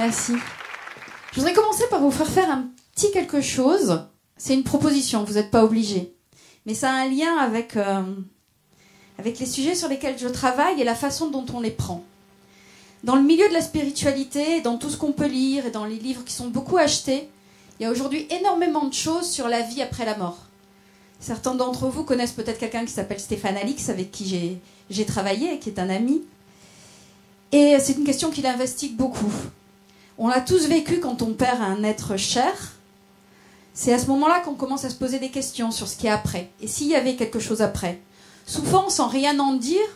Merci. Je voudrais commencer par vous faire un petit quelque chose. C'est une proposition, vous n'êtes pas obligés. Mais ça a un lien avec les sujets sur lesquels je travaille et la façon dont on les prend. Dans le milieu de la spiritualité, dans tout ce qu'on peut lire et dans les livres qui sont beaucoup achetés, il y a aujourd'hui énormément de choses sur la vie après la mort. Certains d'entre vous connaissent peut-être quelqu'un qui s'appelle Stéphane Alix, avec qui j'ai travaillé et qui est un ami. Et c'est une question qu'il investigue beaucoup. On l'a tous vécu quand on perd un être cher. C'est à ce moment-là qu'on commence à se poser des questions sur ce qui est après. Et s'il y avait quelque chose après. Souvent, sans rien en dire,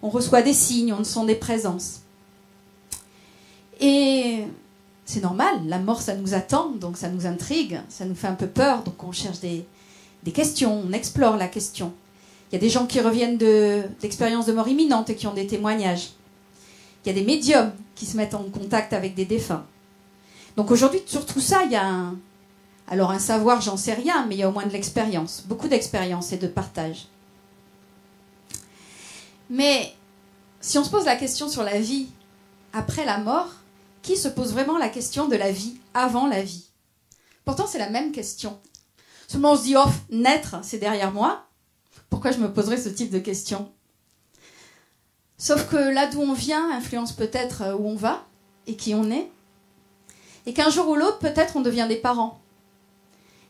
on reçoit des signes, on sent des présences. Et c'est normal, la mort, ça nous attend, donc ça nous intrigue, ça nous fait un peu peur, donc on cherche des questions, on explore la question. Il y a des gens qui reviennent d'expériences de mort imminente et qui ont des témoignages. Il y a des médiums qui se mettent en contact avec des défunts. Donc aujourd'hui, sur tout ça, il y a un savoir, j'en sais rien, mais il y a au moins de l'expérience, beaucoup d'expérience et de partage. Mais si on se pose la question sur la vie après la mort, qui se pose vraiment la question de la vie avant la vie? Pourtant, c'est la même question. Seulement, on se dit, oh, naître, c'est derrière moi. Pourquoi je me poserais ce type de questions? Sauf que là d'où on vient influence peut-être où on va et qui on est. Et qu'un jour ou l'autre, peut-être, on devient des parents.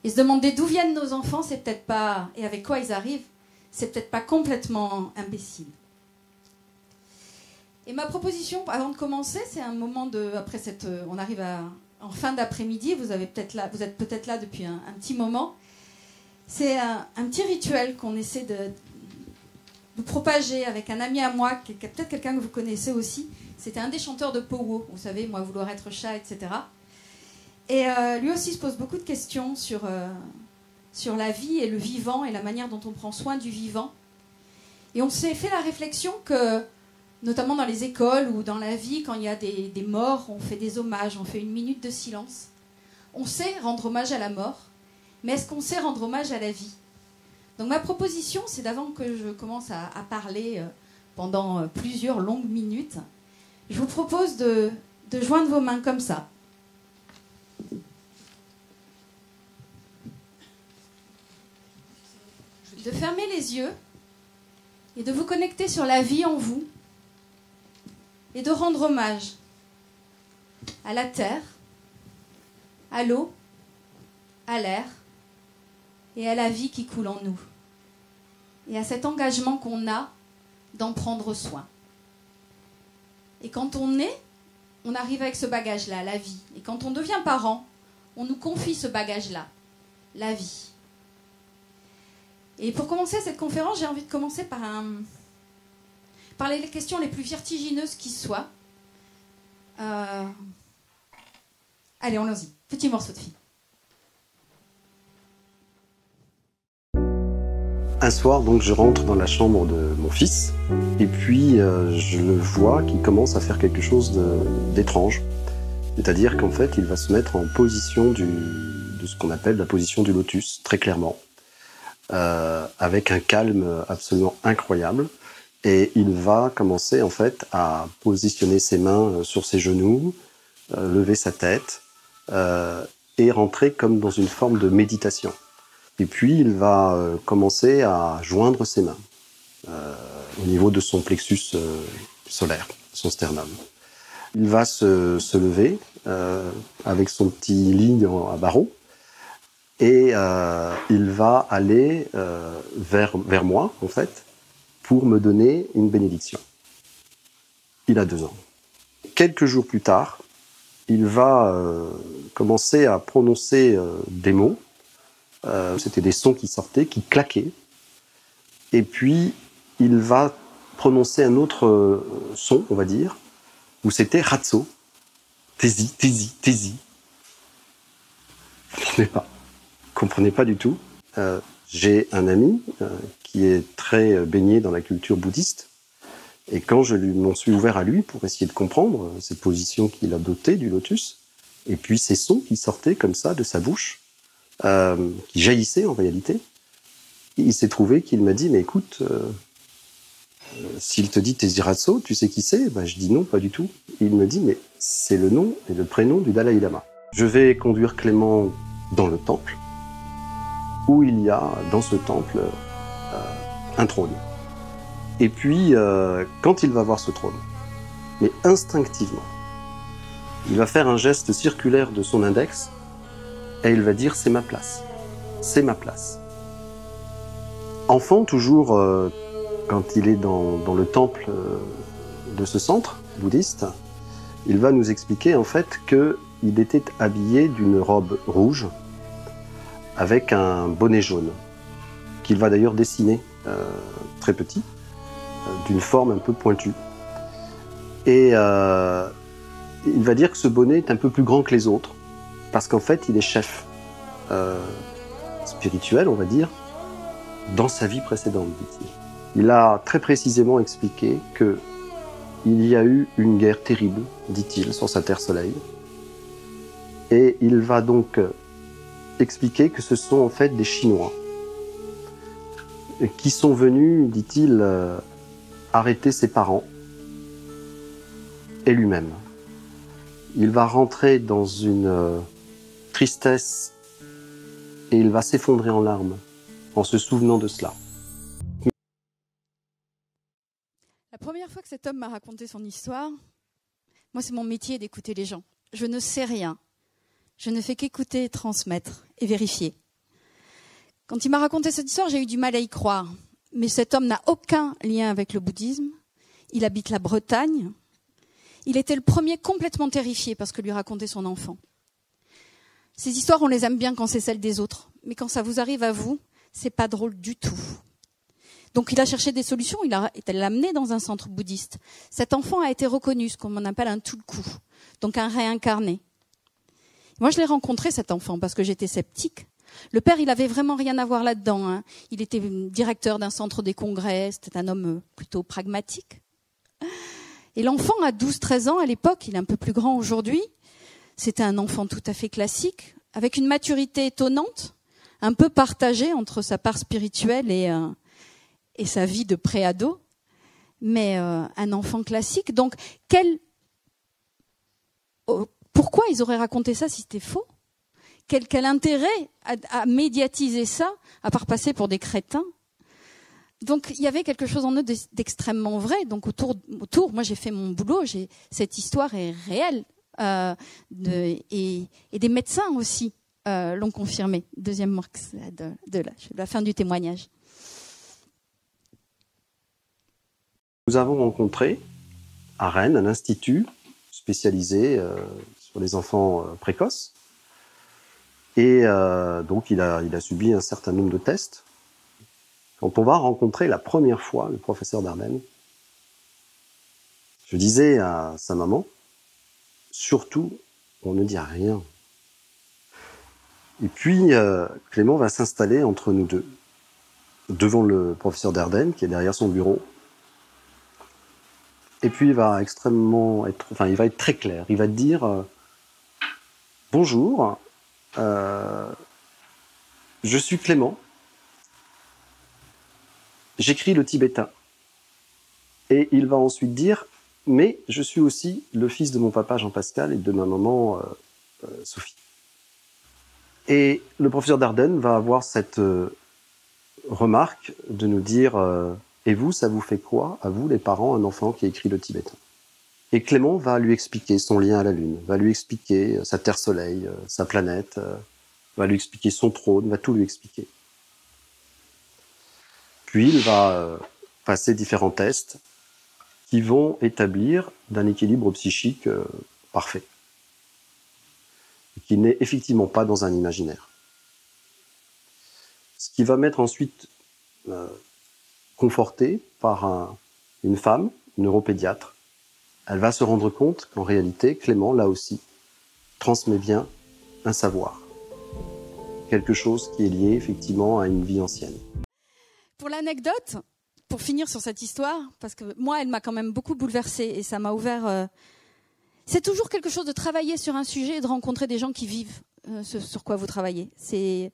Et se demander d'où viennent nos enfants, c'est peut-être pas... Et avec quoi ils arrivent, c'est peut-être pas complètement imbécile. Et ma proposition, avant de commencer, c'est un moment de... Après on arrive en fin d'après-midi, vous êtes peut-être là depuis un petit moment. C'est un petit rituel qu'on essaie de propager avec un ami à moi, peut-être quelqu'un que vous connaissez aussi. C'était un des chanteurs de Pogo, vous savez, moi vouloir être chat, etc. Et lui aussi se pose beaucoup de questions sur la vie et le vivant et la manière dont on prend soin du vivant. Et on s'est fait la réflexion que, notamment dans les écoles ou dans la vie, quand il y a des morts, on fait des hommages, on fait une minute de silence. On sait rendre hommage à la mort, mais est-ce qu'on sait rendre hommage à la vie? Donc ma proposition, c'est d'avant que je commence à parler pendant plusieurs longues minutes, je vous propose de joindre vos mains comme ça. De fermer les yeux et de vous connecter sur la vie en vous et de rendre hommage à la terre, à l'eau, à l'air et à la vie qui coule en nous. Et à cet engagement qu'on a d'en prendre soin. Et quand on est, on arrive avec ce bagage-là, la vie. Et quand on devient parent, on nous confie ce bagage-là, la vie. Et pour commencer cette conférence, j'ai envie de commencer par les questions les plus vertigineuses qui soient. Allez, allons-y. Petit morceau de film. Un soir, donc, je rentre dans la chambre de mon fils et puis je le vois qu'il commence à faire quelque chose d'étrange. C'est-à-dire qu'en fait, il va se mettre en position de ce qu'on appelle la position du lotus, très clairement, avec un calme absolument incroyable. Et il va commencer en fait à positionner ses mains sur ses genoux, lever sa tête et rentrer comme dans une forme de méditation. Et puis, il va commencer à joindre ses mains au niveau de son plexus solaire, son sternum. Il va se lever avec son petit lit à barreaux et il va aller vers moi, en fait, pour me donner une bénédiction. Il a 2 ans. Quelques jours plus tard, il va commencer à prononcer des mots. C'était des sons qui sortaient, qui claquaient. Et puis, il va prononcer un autre son, on va dire, où c'était Ratso. Tési, tési, tési. Je ne comprenais pas du tout. J'ai un ami qui est très baigné dans la culture bouddhiste. Et quand je m'en suis ouvert à lui pour essayer de comprendre cette position qu'il adoptait du lotus, et puis ces sons qui sortaient comme ça de sa bouche, qui jaillissaient en réalité, il s'est trouvé qu'il m'a dit « Mais écoute, S'il te dit Taizératso, tu sais qui c'est? Je dis non, pas du tout. Il me dit, mais c'est le nom et le prénom du Dalai Lama. Je vais conduire Clément dans le temple, où il y a, dans ce temple, un trône. Et puis, quand il va voir ce trône, mais instinctivement, il va faire un geste circulaire de son index, et il va dire, c'est ma place. C'est ma place. Enfant, toujours, quand il est dans le temple de ce centre bouddhiste, il va nous expliquer en fait qu'il était habillé d'une robe rouge avec un bonnet jaune, qu'il va d'ailleurs dessiner très petit, d'une forme un peu pointue. Et il va dire que ce bonnet est un peu plus grand que les autres, parce qu'en fait il est chef spirituel, on va dire, dans sa vie précédente, dit-il. Il a très précisément expliqué qu'il y a eu une guerre terrible, dit-il, sur sa Terre-Soleil. Et il va donc expliquer que ce sont en fait des Chinois qui sont venus, dit-il, arrêter ses parents et lui-même. Il va rentrer dans une tristesse et il va s'effondrer en larmes en se souvenant de cela. La première fois que cet homme m'a raconté son histoire, moi c'est mon métier d'écouter les gens. Je ne sais rien. Je ne fais qu'écouter, transmettre et vérifier. Quand il m'a raconté cette histoire, j'ai eu du mal à y croire. Mais cet homme n'a aucun lien avec le bouddhisme. Il habite la Bretagne. Il était le premier complètement terrifié parce que lui racontait son enfant. Ces histoires, on les aime bien quand c'est celles des autres. Mais quand ça vous arrive à vous, c'est pas drôle du tout. Donc il a cherché des solutions, il l'a amené dans un centre bouddhiste. Cet enfant a été reconnu, ce qu'on appelle un tulku, donc un réincarné. Moi je l'ai rencontré cet enfant parce que j'étais sceptique. Le père, il avait vraiment rien à voir là-dedans, hein. Il était directeur d'un centre des congrès, c'était un homme plutôt pragmatique. Et l'enfant a 12-13 ans à l'époque, il est un peu plus grand aujourd'hui. C'était un enfant tout à fait classique, avec une maturité étonnante, un peu partagée entre sa part spirituelle et sa vie de pré-ado, mais un enfant classique. Donc, pourquoi ils auraient raconté ça si c'était faux? Quel intérêt à médiatiser ça, à part passer pour des crétins? Donc, il y avait quelque chose en eux d'extrêmement vrai. Donc, autour, moi, j'ai fait mon boulot. Cette histoire est réelle. Et des médecins aussi l'ont confirmé. Deuxième marque de la fin du témoignage. Nous avons rencontré à Rennes un institut spécialisé sur les enfants précoces. Et donc, il a subi un certain nombre de tests. Quand on va rencontrer la première fois le professeur Dardenne, je disais à sa maman, surtout, on ne dit rien. Et puis, Clément va s'installer entre nous deux, devant le professeur Dardenne, qui est derrière son bureau. Et puis, il va être très clair. Il va te dire, bonjour, je suis Clément. J'écris le tibétain. Et il va ensuite dire, mais je suis aussi le fils de mon papa Jean-Pascal et de ma maman Sophie. Et le professeur Dardenne va avoir cette remarque de nous dire, et vous, ça vous fait quoi, à vous les parents, un enfant qui écrit le tibétain? Et Clément va lui expliquer son lien à la Lune, va lui expliquer sa Terre-Soleil, sa planète, va lui expliquer son trône, va tout lui expliquer. Puis il va passer différents tests qui vont établir d'un équilibre psychique parfait, qui n'est effectivement pas dans un imaginaire. Ce qui va m'être ensuite conforté par une femme, une neuropédiatre. Elle va se rendre compte qu'en réalité, Clément, là aussi, transmet bien un savoir. Quelque chose qui est lié effectivement à une vie ancienne. Pour l'anecdote, pour finir sur cette histoire, parce que moi, elle m'a quand même beaucoup bouleversée et ça m'a ouvert... C'est toujours quelque chose de travailler sur un sujet et de rencontrer des gens qui vivent ce sur quoi vous travaillez. C'est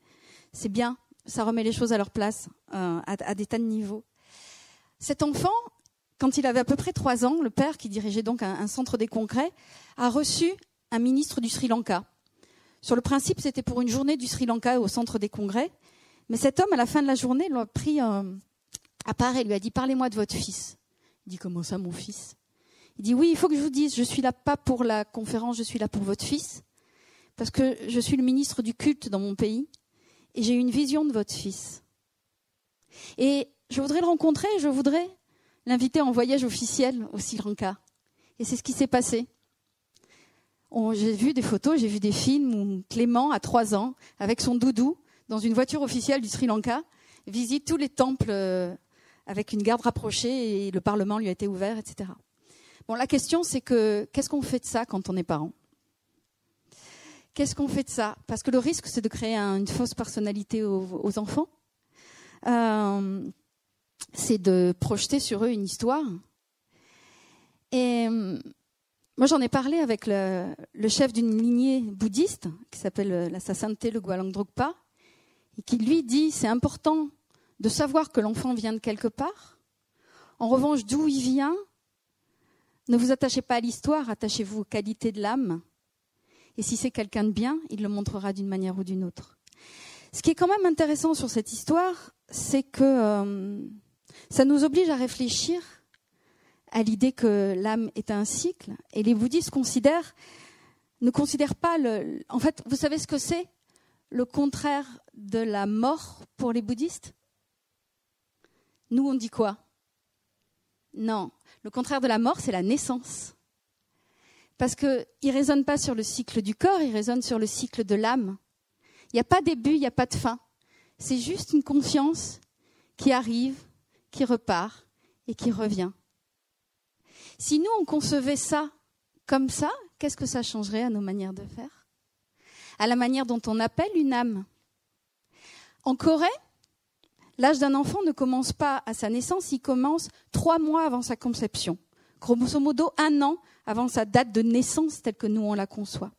bien, ça remet les choses à leur place à des tas de niveaux. Cet enfant, quand il avait à peu près 3 ans, le père, qui dirigeait donc un centre des congrès, a reçu un ministre du Sri Lanka. Sur le principe, c'était pour une journée du Sri Lanka au centre des congrès. Mais cet homme, à la fin de la journée, l'a pris à part et lui a dit « Parlez-moi de votre fils ». Il dit « Comment ça, mon fils ?» Il dit « Oui, il faut que je vous dise, je suis là pas pour la conférence, je suis là pour votre fils, parce que je suis le ministre du culte dans mon pays, et j'ai une vision de votre fils. Et je voudrais le rencontrer, je voudrais l'inviter en voyage officiel au Sri Lanka. » Et c'est ce qui s'est passé. J'ai vu des photos, j'ai vu des films où Clément, à 3 ans, avec son doudou, dans une voiture officielle du Sri Lanka, visite tous les temples avec une garde rapprochée et le Parlement lui a été ouvert, etc. Bon, la question, c'est que qu'est-ce qu'on fait de ça quand on est parent ? Qu'est-ce qu'on fait de ça ? Parce que le risque, c'est de créer une fausse personnalité aux enfants. C'est de projeter sur eux une histoire. Et moi, j'en ai parlé avec le chef d'une lignée bouddhiste qui s'appelle la Sasanté le Gwalang Drukpa et qui lui dit c'est important de savoir que l'enfant vient de quelque part. En revanche, d'où il vient, ne vous attachez pas à l'histoire, attachez-vous aux qualités de l'âme. Et si c'est quelqu'un de bien, il le montrera d'une manière ou d'une autre. Ce qui est quand même intéressant sur cette histoire, c'est que ça nous oblige à réfléchir à l'idée que l'âme est un cycle. Et les bouddhistes ne considèrent pas En fait, vous savez ce que c'est le contraire de la mort pour les bouddhistes ? Nous, on dit quoi ? Non. Le contraire de la mort, c'est la naissance. Parce qu'ils ne raisonnent pas sur le cycle du corps, ils raisonnent sur le cycle de l'âme. Il n'y a pas début, il n'y a pas de fin. C'est juste une conscience qui arrive, qui repart et qui revient. Si nous, on concevait ça comme ça, qu'est-ce que ça changerait à nos manières de faire ? À la manière dont on appelle une âme. En Corée, l'âge d'un enfant ne commence pas à sa naissance, il commence 3 mois avant sa conception. Grosso modo, 1 an avant sa date de naissance telle que nous, on la conçoit.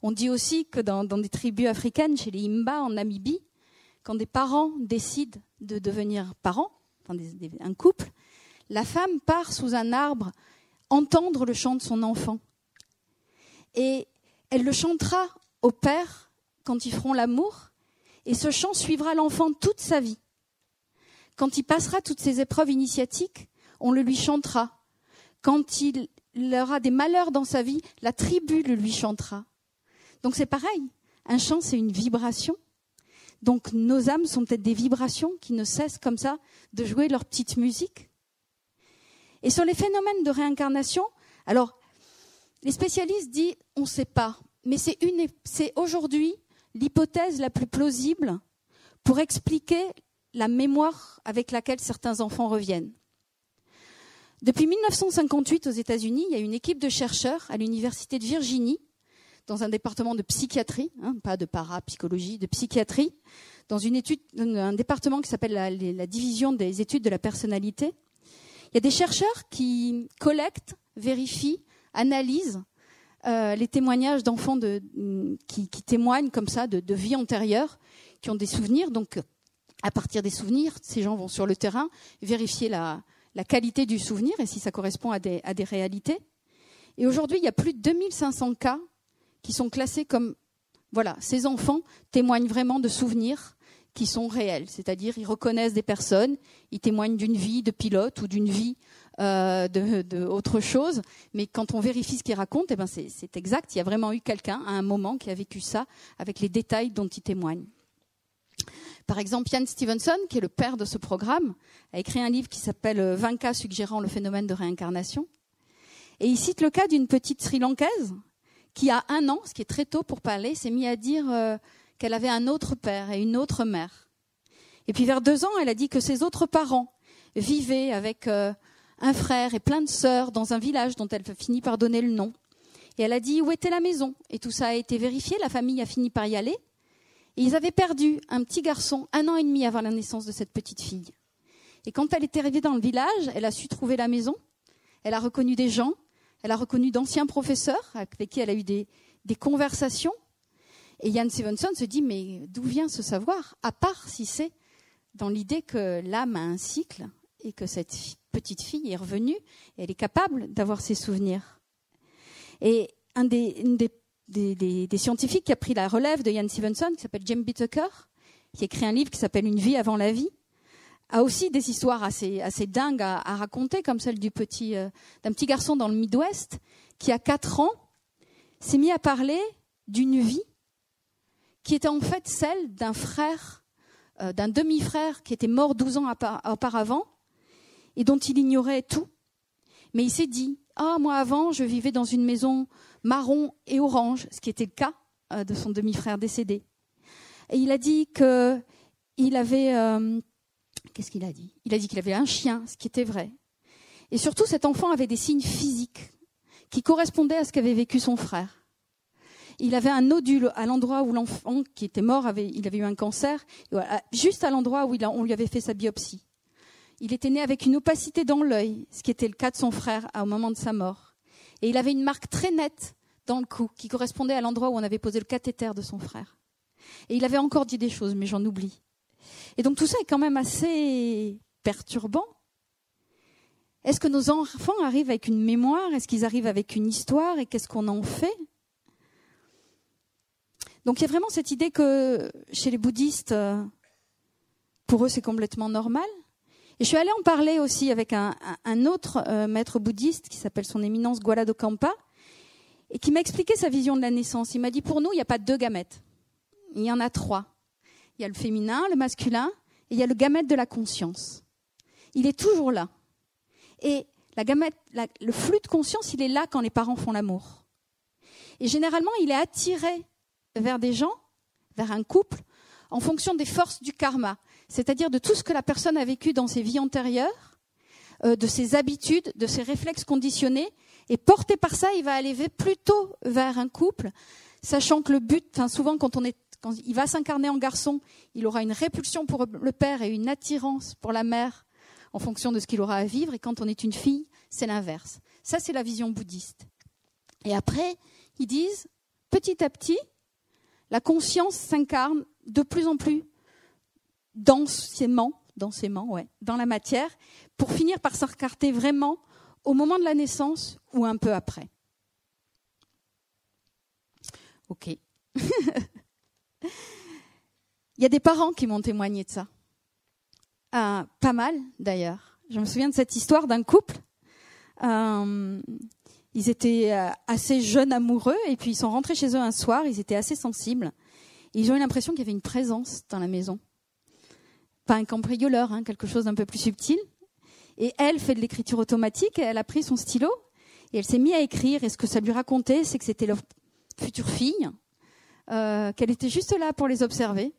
On dit aussi que dans des tribus africaines, chez les Imba, en Namibie, quand des parents décident de devenir parents, un couple, la femme part sous un arbre entendre le chant de son enfant. Et elle le chantera au père quand ils feront l'amour, et ce chant suivra l'enfant toute sa vie. Quand il passera toutes ces épreuves initiatiques, on le lui chantera. Quand il aura des malheurs dans sa vie, la tribu le lui chantera. Donc c'est pareil, un chant c'est une vibration. Donc nos âmes sont peut-être des vibrations qui ne cessent comme ça de jouer leur petite musique. Et sur les phénomènes de réincarnation, alors les spécialistes disent on ne sait pas, mais c'est aujourd'hui l'hypothèse la plus plausible pour expliquer la mémoire avec laquelle certains enfants reviennent. Depuis 1958 aux États-Unis, il y a une équipe de chercheurs à l'université de Virginie, dans un département de psychiatrie, pas de parapsychologie, de psychiatrie, dans un département qui s'appelle la division des études de la personnalité. Il y a des chercheurs qui collectent, vérifient, analysent les témoignages d'enfants qui témoignent comme ça de vie antérieure, qui ont des souvenirs. Donc, à partir des souvenirs, ces gens vont sur le terrain vérifier la qualité du souvenir et si ça correspond à des réalités. Et aujourd'hui, il y a plus de 2500 cas qui sont classés comme, voilà, ces enfants témoignent vraiment de souvenirs qui sont réels. C'est-à-dire, ils reconnaissent des personnes, ils témoignent d'une vie de pilote ou d'une vie de autre chose. Mais quand on vérifie ce qu'ils racontent, eh ben c'est exact. Il y a vraiment eu quelqu'un à un moment qui a vécu ça avec les détails dont il témoigne. Par exemple, Ian Stevenson, qui est le père de ce programme, a écrit un livre qui s'appelle 20 cas suggérant le phénomène de réincarnation. Et il cite le cas d'une petite Sri-Lankaise qui, à 1 an, ce qui est très tôt pour parler, s'est mis à dire qu'elle avait un autre père et une autre mère. Et puis vers 2 ans, elle a dit que ses autres parents vivaient avec un frère et plein de sœurs dans un village dont elle finit par donner le nom. Et elle a dit où était la maison. Et tout ça a été vérifié, la famille a fini par y aller. Et ils avaient perdu un petit garçon 1 an et demi avant la naissance de cette petite fille. Et quand elle était arrivée dans le village, elle a su trouver la maison. Elle a reconnu des gens. Elle a reconnu d'anciens professeurs avec qui elle a eu des conversations. Et Ian Stevenson se dit, mais d'où vient ce savoir ? À part si c'est dans l'idée que l'âme a un cycle et que cette petite fille est revenue et elle est capable d'avoir ses souvenirs. Et un des scientifiques qui a pris la relève de Ian Stevenson, qui s'appelle James B. Tucker, qui a écrit un livre qui s'appelle Une vie avant la vie, a aussi des histoires assez dingues à raconter, comme celle d'un petit garçon dans le Midwest qui, à 4 ans, s'est mis à parler d'une vie qui était en fait celle d'un frère, d'un demi-frère qui était mort 12 ans auparavant et dont il ignorait tout. Mais il s'est dit, moi avant, je vivais dans une maison marron et orange, ce qui était le cas de son demi-frère décédé. Et il a dit qu'il avait... qu'est-ce qu'il a dit ? Il a dit qu'il avait un chien, ce qui était vrai. Et surtout, cet enfant avait des signes physiques qui correspondaient à ce qu'avait vécu son frère. Il avait un nodule à l'endroit où l'enfant qui était mort, il avait eu un cancer, juste à l'endroit où on lui avait fait sa biopsie. Il était né avec une opacité dans l'œil, ce qui était le cas de son frère au moment de sa mort. Et il avait une marque très nette dans le cou, qui correspondait à l'endroit où on avait posé le cathéter de son frère. Et il avait encore dit des choses, mais j'en oublie. Et donc tout ça est quand même assez perturbant. Est-ce que nos enfants arrivent avec une mémoire ? Est-ce qu'ils arrivent avec une histoire ? Et qu'est-ce qu'on en fait ? Donc il y a vraiment cette idée que chez les bouddhistes, pour eux c'est complètement normal. Et je suis allée en parler aussi avec un autre maître bouddhiste qui s'appelle son éminence Gwala Dokampa et qui m'a expliqué sa vision de la naissance. Il m'a dit, pour nous, il n'y a pas 2 gamètes. Il y en a 3. Il y a le féminin, le masculin, et il y a le gamète de la conscience. Il est toujours là. Et le flux de conscience, il est là quand les parents font l'amour. Et généralement, il est attiré vers des gens, vers un couple, en fonction des forces du karma, c'est-à-dire de tout ce que la personne a vécu dans ses vies antérieures, de ses habitudes, de ses réflexes conditionnés, et porté par ça, il va aller plutôt vers un couple, sachant que le but, souvent quand il va s'incarner en garçon, il aura une répulsion pour le père et une attirance pour la mère en fonction de ce qu'il aura à vivre. Et quand on est une fille, c'est l'inverse. Ça, c'est la vision bouddhiste. Et après, ils disent, petit à petit, la conscience s'incarne de plus en plus densément, dans la matière, pour finir par s'incarner vraiment au moment de la naissance ou un peu après. Ok. Il y a des parents qui m'ont témoigné de ça. Pas mal, d'ailleurs. Je me souviens de cette histoire d'un couple. Ils étaient assez jeunes amoureux et puis ils sont rentrés chez eux un soir. Ils étaient assez sensibles. Et ils ont eu l'impression qu'il y avait une présence dans la maison. Pas un cambrioleur, quelque chose d'un peu plus subtil. Et elle fait de l'écriture automatique. Et elle a pris son stylo et elle s'est mise à écrire. Et ce que ça lui racontait, c'est que c'était leur future fille, qu'elle était juste là pour les observer,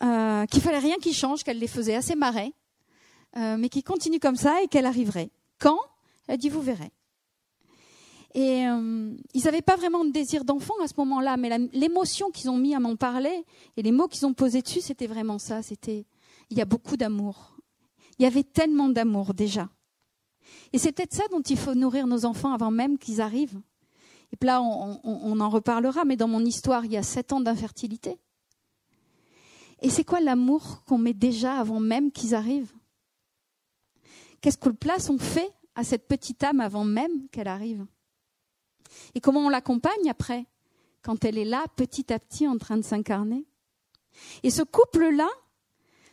qu'il fallait rien qui change, qu'elle les faisait assez marrer, mais qu'ils continuent comme ça et qu'elle arriverait. Quand ? Elle a dit, vous verrez. Et ils n'avaient pas vraiment de désir d'enfant à ce moment-là, mais l'émotion qu'ils ont mis à m'en parler et les mots qu'ils ont posés dessus, c'était vraiment ça. Il y a beaucoup d'amour. Il y avait tellement d'amour déjà. Et c'est peut-être ça dont il faut nourrir nos enfants avant même qu'ils arrivent. Et puis là, on en reparlera, mais dans mon histoire, il y a 7 ans d'infertilité. Et c'est quoi l'amour qu'on met déjà avant même qu'ils arrivent ? Quelle place on fait à cette petite âme avant même qu'elle arrive ? Et comment on l'accompagne après, quand elle est là, petit à petit, en train de s'incarner ? Et ce couple-là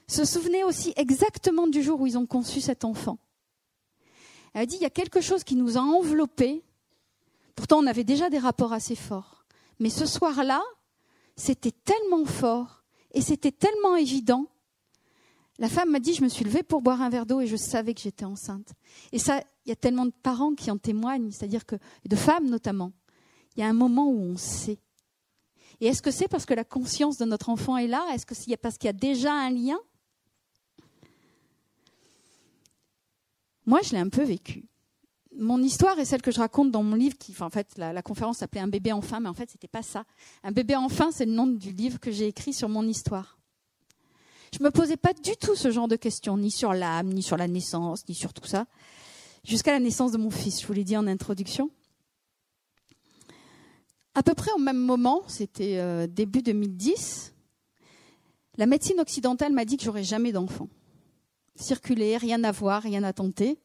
se souvenait aussi exactement du jour où ils ont conçu cet enfant. Elle a dit, il y a quelque chose qui nous a enveloppés. Pourtant, on avait déjà des rapports assez forts. Mais ce soir-là, c'était tellement fort et c'était tellement évident. La femme m'a dit, je me suis levée pour boire un verre d'eau et je savais que j'étais enceinte. Et ça, il y a tellement de parents qui en témoignent, c'est-à-dire que, et de femmes notamment. Il y a un moment où on sait. Et est-ce que c'est parce que la conscience de notre enfant est là ? Est-ce que c'est parce qu'il y a déjà un lien ? Moi, je l'ai un peu vécu. Mon histoire est celle que je raconte dans mon livre, en fait, la conférence s'appelait « Un bébé enfin », mais en fait, c'était pas ça. « Un bébé enfin », c'est le nom du livre que j'ai écrit sur mon histoire. Je me posais pas du tout ce genre de questions, ni sur l'âme, ni sur la naissance, ni sur tout ça, jusqu'à la naissance de mon fils, je vous l'ai dit en introduction. À peu près au même moment, c'était début 2010, la médecine occidentale m'a dit que j'aurais jamais d'enfant. circuler, rien à voir, rien à tenter.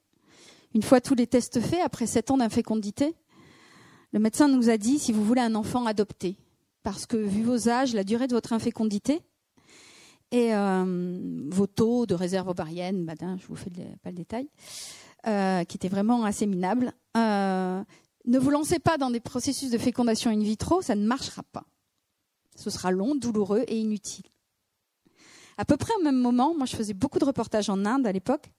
Une fois tous les tests faits, après 7 ans d'infécondité, le médecin nous a dit, si vous voulez un enfant, adoptez. Parce que vu vos âges, la durée de votre infécondité et vos taux de réserve ovarienne, je vous fais pas le détail, qui étaient vraiment assez minables, ne vous lancez pas dans des processus de fécondation in vitro, ça ne marchera pas. Ce sera long, douloureux et inutile. À peu près au même moment, moi je faisais beaucoup de reportages en Inde à l'époque,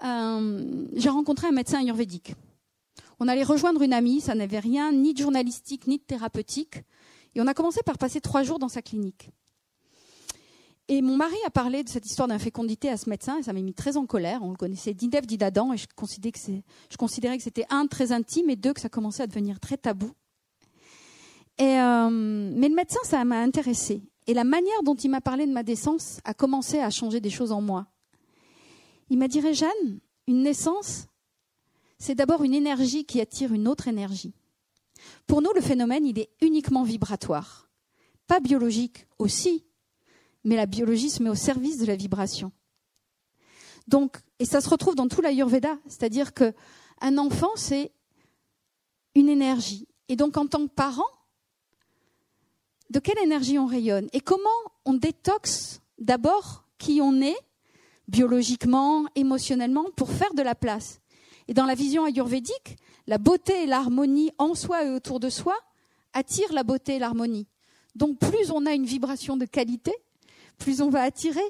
j'ai rencontré un médecin ayurvédique. On allait rejoindre une amie, ça n'avait rien ni de journalistique ni de thérapeutique, et on a commencé par passer 3 jours dans sa clinique. Et mon mari a parlé de cette histoire d'infécondité à ce médecin, et ça m'a mis très en colère. On le connaissait d'Indev d'Idadan, et je considérais que c'était 1, très intime, et 2, que ça commençait à devenir très tabou. Mais le médecin, ça m'a intéressée. Et la manière dont il m'a parlé de ma naissance a commencé à changer des choses en moi. Il m'a dit, Réjeanne, une naissance, c'est d'abord une énergie qui attire une autre énergie. Pour nous, le phénomène, il est uniquement vibratoire. Pas biologique aussi, mais la biologie se met au service de la vibration. Donc, et ça se retrouve dans tout l'Ayurveda, c'est-à-dire qu'un enfant, c'est une énergie. Et donc, en tant que parent, de quelle énergie on rayonne? Et comment on détoxe d'abord qui on est, biologiquement, émotionnellement, pour faire de la place? Et dans la vision ayurvédique, la beauté et l'harmonie en soi et autour de soi attirent la beauté et l'harmonie. Donc plus on a une vibration de qualité, plus on va attirer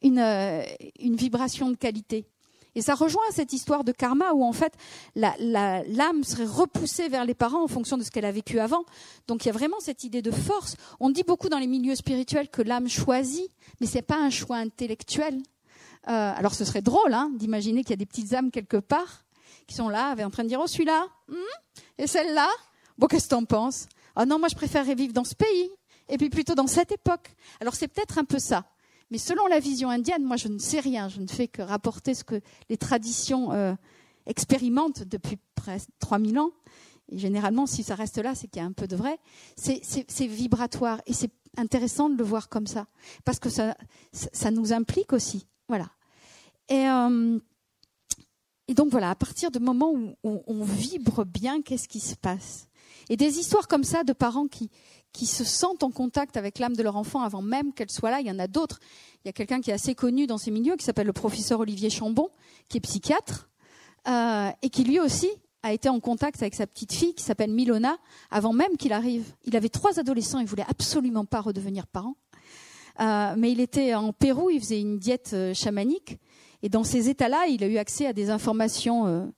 une vibration de qualité. Et ça rejoint cette histoire de karma où en fait l'âme serait repoussée vers les parents en fonction de ce qu'elle a vécu avant. Donc il y a vraiment cette idée de force. On dit beaucoup dans les milieux spirituels que l'âme choisit, mais ce n'est pas un choix intellectuel. Alors ce serait drôle d'imaginer qu'il y a des petites âmes quelque part qui sont là, en train de dire « Oh, celui-là et celle-là, bon, qu'est-ce que t'en penses ? Ah non, moi je préférerais vivre dans ce pays, et puis plutôt dans cette époque. » Alors c'est peut-être un peu ça. Mais selon la vision indienne, moi je ne sais rien, je ne fais que rapporter ce que les traditions expérimentent depuis presque 3000 ans. Et généralement, si ça reste là, c'est qu'il y a un peu de vrai. C'est vibratoire, et c'est intéressant de le voir comme ça, parce que ça nous implique aussi. Voilà. Et donc voilà, à partir du moment où on vibre bien, qu'est-ce qui se passe? Et des histoires comme ça de parents qui se sentent en contact avec l'âme de leur enfant avant même qu'elle soit là, il y en a d'autres. Il y a quelqu'un qui est assez connu dans ces milieux, qui s'appelle le professeur Olivier Chambon, qui est psychiatre, et qui lui aussi a été en contact avec sa petite fille, qui s'appelle Milona, avant même qu'il arrive. Il avait 3 adolescents, il voulait absolument pas redevenir parent. Mais il était en Pérou, il faisait une diète chamanique, et dans ces états-là, il a eu accès à des informations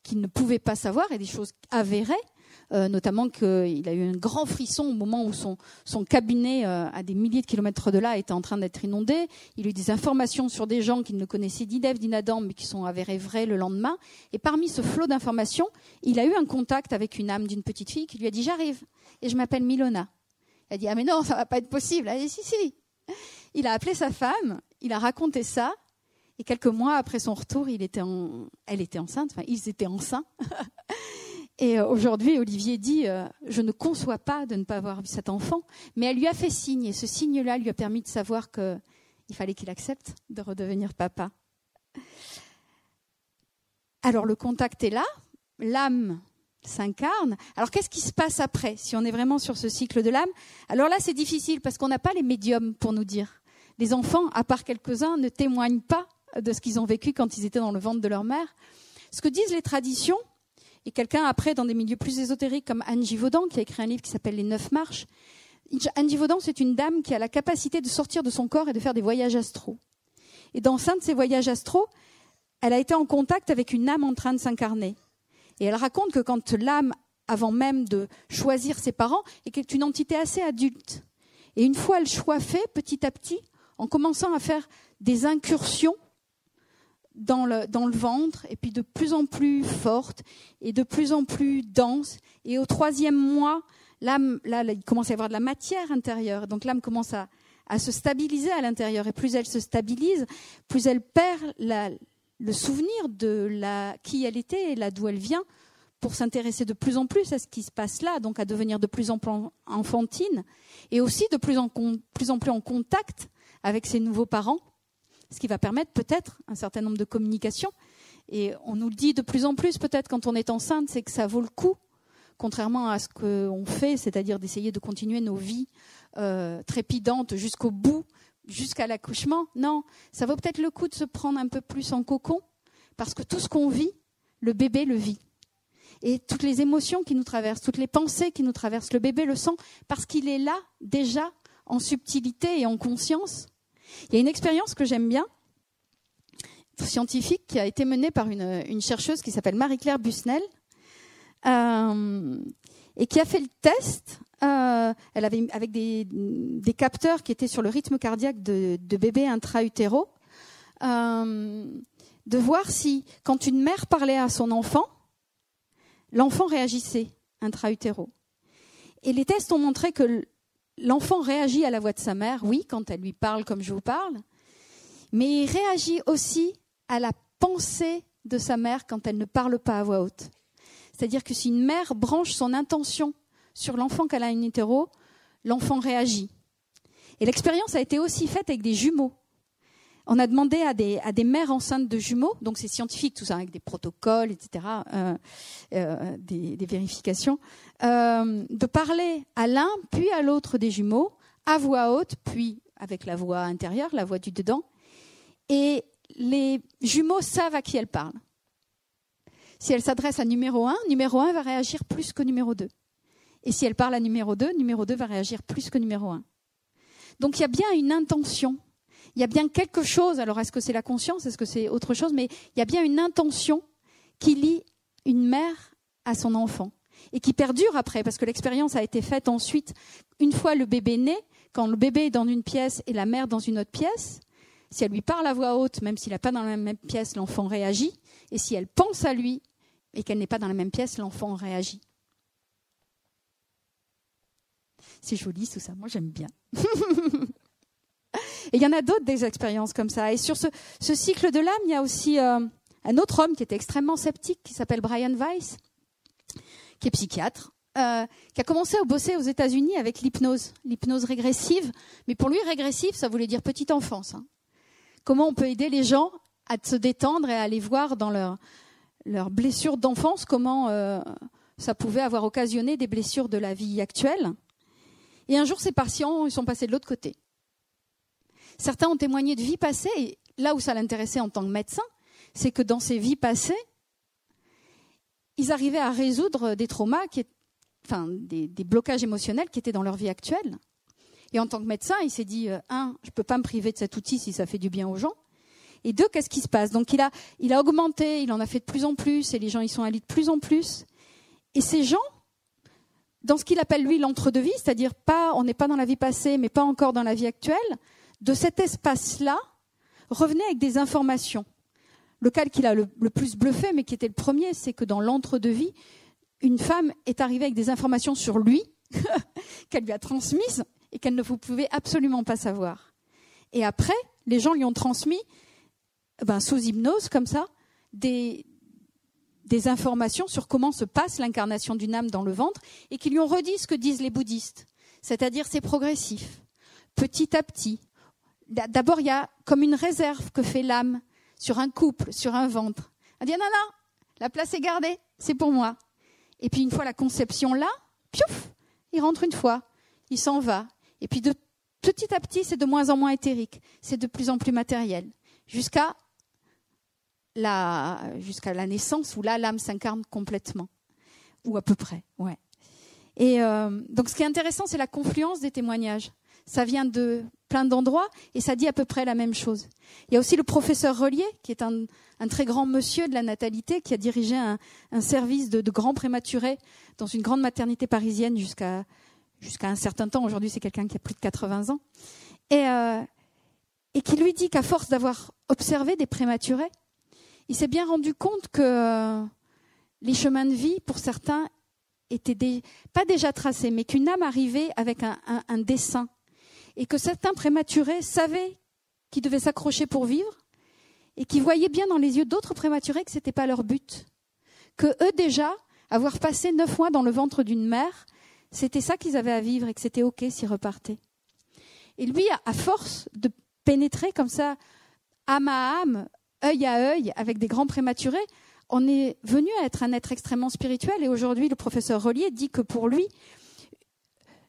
qu'il ne pouvait pas savoir, et des choses avérées, notamment qu'il a eu un grand frisson au moment où son cabinet, à des milliers de kilomètres de là, était en train d'être inondé. Il a eu des informations sur des gens qu'il ne connaissait d'Indev, d'Inadam, mais qui sont avérées vraies le lendemain. Et parmi ce flot d'informations, il a eu un contact avec une âme d'une petite fille qui lui a dit « J'arrive, et je m'appelle Milona ». Elle a dit « Ah mais non, ça va pas être possible ». Elle a dit « Si ». Il a appelé sa femme, il a raconté ça, et quelques mois après son retour, elle était enceinte, enfin ils étaient enceints. Et aujourd'hui, Olivier dit « Je ne conçois pas de ne pas avoir vu cet enfant », mais elle lui a fait signe, et ce signe-là lui a permis de savoir qu'il fallait qu'il accepte de redevenir papa. Alors le contact est là, l'âme s'incarne. Alors qu'est-ce qui se passe après, si on est vraiment sur ce cycle de l'âme? Alors là, c'est difficile, parce qu'on n'a pas les médiums pour nous dire. Les enfants, à part quelques-uns, ne témoignent pas de ce qu'ils ont vécu quand ils étaient dans le ventre de leur mère. Ce que disent les traditions, et quelqu'un après dans des milieux plus ésotériques comme Anne Givaudan, qui a écrit un livre qui s'appelle Les 9 marches. Anne Givaudan, c'est une dame qui a la capacité de sortir de son corps et de faire des voyages astraux. Et dans un de ces voyages astraux, elle a été en contact avec une âme en train de s'incarner. Et elle raconte que quand l'âme, avant même de choisir ses parents, est une entité assez adulte. Et une fois le choix fait, petit à petit, en commençant à faire des incursions dans le ventre, et puis de plus en plus forte, et de plus en plus dense. Et au 3e mois, l'âme, là, il commence à y avoir de la matière intérieure. Donc l'âme commence à se stabiliser à l'intérieur. Et plus elle se stabilise, plus elle perd le souvenir de qui elle était et là d'où elle vient, pour s'intéresser de plus en plus à ce qui se passe là, donc à devenir de plus en plus enfantine, et aussi de plus en plus en contact avec ses nouveaux parents, ce qui va permettre peut-être un certain nombre de communications. Et on nous le dit de plus en plus peut-être quand on est enceinte, c'est que ça vaut le coup, contrairement à ce qu'on fait, c'est-à-dire d'essayer de continuer nos vies trépidantes jusqu'au bout, jusqu'à l'accouchement. Non, ça vaut peut-être le coup de se prendre un peu plus en cocon, parce que tout ce qu'on vit, le bébé le vit. Et toutes les émotions qui nous traversent, toutes les pensées qui nous traversent, le bébé le sent, parce qu'il est là, déjà, en subtilité et en conscience. Il y a une expérience que j'aime bien, scientifique, qui a été menée par une chercheuse qui s'appelle Marie-Claire Busnel, et qui a fait le test. Elle avait avec des capteurs qui étaient sur le rythme cardiaque de bébés intra-utéraux, de voir si, quand une mère parlait à son enfant, l'enfant réagissait intra-utéraux. Et les tests ont montré que l'enfant réagit à la voix de sa mère, oui, quand elle lui parle comme je vous parle, mais il réagit aussi à la pensée de sa mère quand elle ne parle pas à voix haute. C'est-à-dire que si une mère branche son intention sur l'enfant qu'elle a in utero, l'enfant réagit. Et l'expérience a été aussi faite avec des jumeaux. On a demandé à des mères enceintes de jumeaux, donc c'est scientifique tout ça, avec des protocoles, etc., des vérifications, de parler à l'un puis à l'autre des jumeaux, à voix haute, puis avec la voix intérieure, la voix du dedans. Et les jumeaux savent à qui elles parlent. Si elle s'adresse à numéro 1 va réagir plus que numéro 2. Et si elle parle à numéro 2 va réagir plus que numéro 1. Donc il y a bien une intention. Il y a bien quelque chose, alors est-ce que c'est la conscience, est-ce que c'est autre chose, mais il y a bien une intention qui lie une mère à son enfant et qui perdure après, parce que l'expérience a été faite ensuite, une fois le bébé né, quand le bébé est dans une pièce et la mère dans une autre pièce, si elle lui parle à voix haute, même s'il n'est pas dans la même pièce, l'enfant réagit, et si elle pense à lui et qu'elle n'est pas dans la même pièce, l'enfant réagit. C'est joli tout ça, moi j'aime bien. Et il y en a d'autres des expériences comme ça. Et sur ce cycle de l'âme, il y a aussi un autre homme qui était extrêmement sceptique, qui s'appelle Brian Weiss, qui est psychiatre, qui a commencé à bosser aux États-Unis avec l'hypnose régressive. Mais pour lui, régressive, ça voulait dire petite enfance. Hein. Comment on peut aider les gens à se détendre et à aller voir dans leurs blessures d'enfance, comment ça pouvait avoir occasionné des blessures de la vie actuelle. Et un jour, ces patients, ils sont passés de l'autre côté. Certains ont témoigné de vies passées, et là où ça l'intéressait en tant que médecin, c'est que dans ces vies passées, ils arrivaient à résoudre des traumas, des blocages émotionnels qui étaient dans leur vie actuelle. Et en tant que médecin, il s'est dit, je ne peux pas me priver de cet outil si ça fait du bien aux gens. Et deux, qu'est-ce qui se passe? Donc il a augmenté, il en a fait de plus en plus, et les gens y sont allés de plus en plus. Et ces gens, dans ce qu'il appelle lui l'entre-deux-vie, c'est-à-dire on n'est pas dans la vie passée, mais pas encore dans la vie actuelle, de cet espace-là, revenait avec des informations. Le cas qu'il a le plus bluffé, mais qui était le premier, c'est que dans l'entre-deux-vie, une femme est arrivée avec des informations sur lui, qu'elle lui a transmises, et qu'elle ne pouvait absolument pas savoir. Et après, les gens lui ont transmis, sous hypnose, comme ça, des informations sur comment se passe l'incarnation d'une âme dans le ventre, et qui lui ont redit ce que disent les bouddhistes. C'est-à-dire, c'est progressif, petit à petit. D'abord, il y a comme une réserve que fait l'âme sur un couple, sur un ventre. Elle dit, non, la place est gardée, c'est pour moi. Et puis, une fois la conception là, piouf, il rentre une fois, il s'en va. Et puis, petit à petit, c'est de moins en moins éthérique, c'est de plus en plus matériel, jusqu'à la naissance où là, l'âme s'incarne complètement, ou à peu près, ouais. Et donc, ce qui est intéressant, c'est la confluence des témoignages. Ça vient de plein d'endroits et ça dit à peu près la même chose. Il y a aussi le professeur Relier, qui est un très grand monsieur de la natalité, qui a dirigé un service de grands prématurés dans une grande maternité parisienne jusqu'à un certain temps. Aujourd'hui, c'est quelqu'un qui a plus de 80 ans. Et qui lui dit qu'à force d'avoir observé des prématurés, il s'est bien rendu compte que les chemins de vie, pour certains, étaient pas déjà tracés, mais qu'une âme arrivait avec un dessein. Et que certains prématurés savaient qu'ils devaient s'accrocher pour vivre et qui voyaient bien dans les yeux d'autres prématurés que ce n'était pas leur but. Que eux déjà, avoir passé 9 mois dans le ventre d'une mère, c'était ça qu'ils avaient à vivre et que c'était OK s'ils repartaient. Et lui, à force de pénétrer comme ça âme à âme, œil à œil, avec des grands prématurés, on est venu à être un être extrêmement spirituel. Et aujourd'hui, le professeur Rollier dit que pour lui,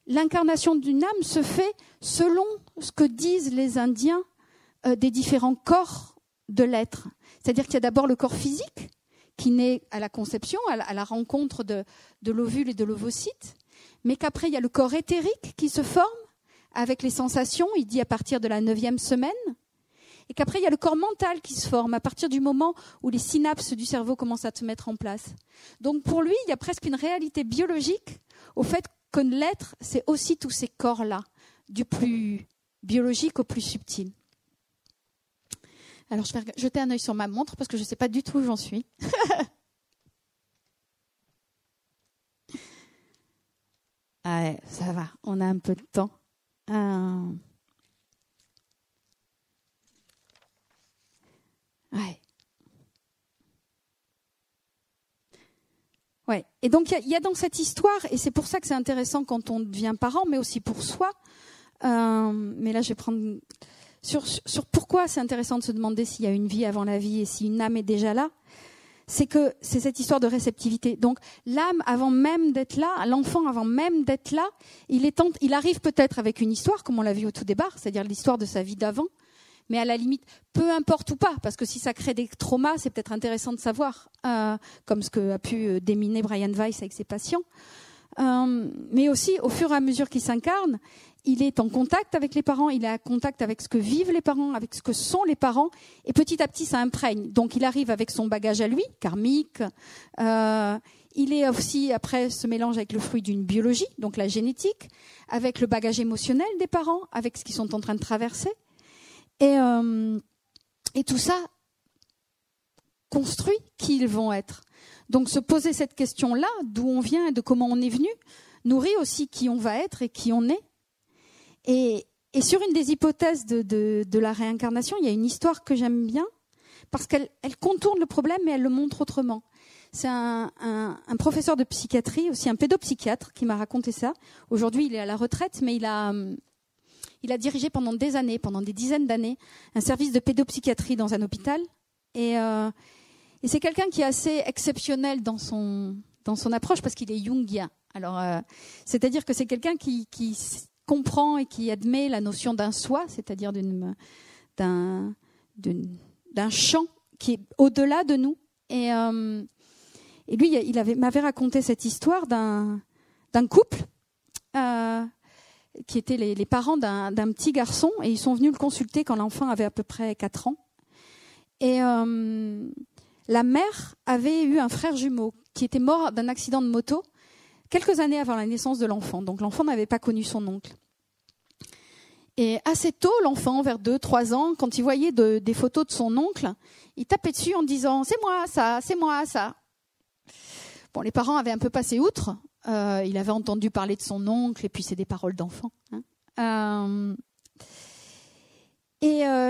l'incarnation d'une âme se fait selon ce que disent les Indiens des différents corps de l'être. C'est-à-dire qu'il y a d'abord le corps physique, qui naît à la conception, à la rencontre de l'ovule et de l'ovocyte, mais qu'après, il y a le corps éthérique qui se forme avec les sensations, il dit à partir de la 9e semaine, et qu'après, il y a le corps mental qui se forme à partir du moment où les synapses du cerveau commencent à se mettre en place. Donc pour lui, il y a presque une réalité biologique au fait que l'être, c'est aussi tous ces corps-là, du plus biologique au plus subtil. Alors je vais jeter un œil sur ma montre parce que je ne sais pas du tout où j'en suis. Ouais, ça va, on a un peu de temps. Ouais. Ouais. Et donc il y a dans cette histoire, et c'est pour ça que c'est intéressant quand on devient parent, mais aussi pour soi. Mais là, je vais prendre sur pourquoi c'est intéressant de se demander s'il y a une vie avant la vie et si une âme est déjà là. C'est que c'est cette histoire de réceptivité. Donc l'âme, avant même d'être là, l'enfant, avant même d'être là, il arrive peut-être avec une histoire, comme on l'a vu au tout départ, c'est-à-dire l'histoire de sa vie d'avant. Mais à la limite, peu importe ou pas, parce que si ça crée des traumas, c'est peut-être intéressant de savoir, comme ce que a pu déminer Brian Weiss avec ses patients. Mais aussi, au fur et à mesure qu'il s'incarne, il est en contact avec les parents, il est en contact avec ce que vivent les parents, avec ce que sont les parents, et petit à petit, ça imprègne. Donc, il arrive avec son bagage à lui, karmique. Il est aussi, après, ce mélange avec le fruit d'une biologie, donc la génétique, avec le bagage émotionnel des parents, avec ce qu'ils sont en train de traverser. Et tout ça construit qui ils vont être. Donc se poser cette question-là, d'où on vient et de comment on est venu, nourrit aussi qui on va être et qui on est. Et sur une des hypothèses de la réincarnation, il y a une histoire que j'aime bien, parce qu'elle contourne le problème, mais elle le montre autrement. C'est un professeur de psychiatrie, aussi un pédopsychiatre, qui m'a raconté ça. Aujourd'hui, il est à la retraite, mais il a dirigé pendant des années, pendant des dizaines d'années, un service de pédopsychiatrie dans un hôpital. Et c'est quelqu'un qui est assez exceptionnel dans son approche parce qu'il est jungien. Alors, c'est-à-dire que c'est quelqu'un qui comprend et qui admet la notion d'un soi, c'est-à-dire d'un champ qui est au-delà de nous. Et lui, m'avait raconté cette histoire d'un couple qui étaient les parents d'un petit garçon, et ils sont venus le consulter quand l'enfant avait à peu près 4 ans. Et la mère avait eu un frère jumeau qui était mort d'un accident de moto quelques années avant la naissance de l'enfant. Donc l'enfant n'avait pas connu son oncle. Et assez tôt, l'enfant, vers 2-3 ans, quand il voyait des photos de son oncle, il tapait dessus en disant « c'est moi ça, c'est moi ça ». Bon, les parents avaient un peu passé outre. Il avait entendu parler de son oncle, et puis c'est des paroles d'enfant.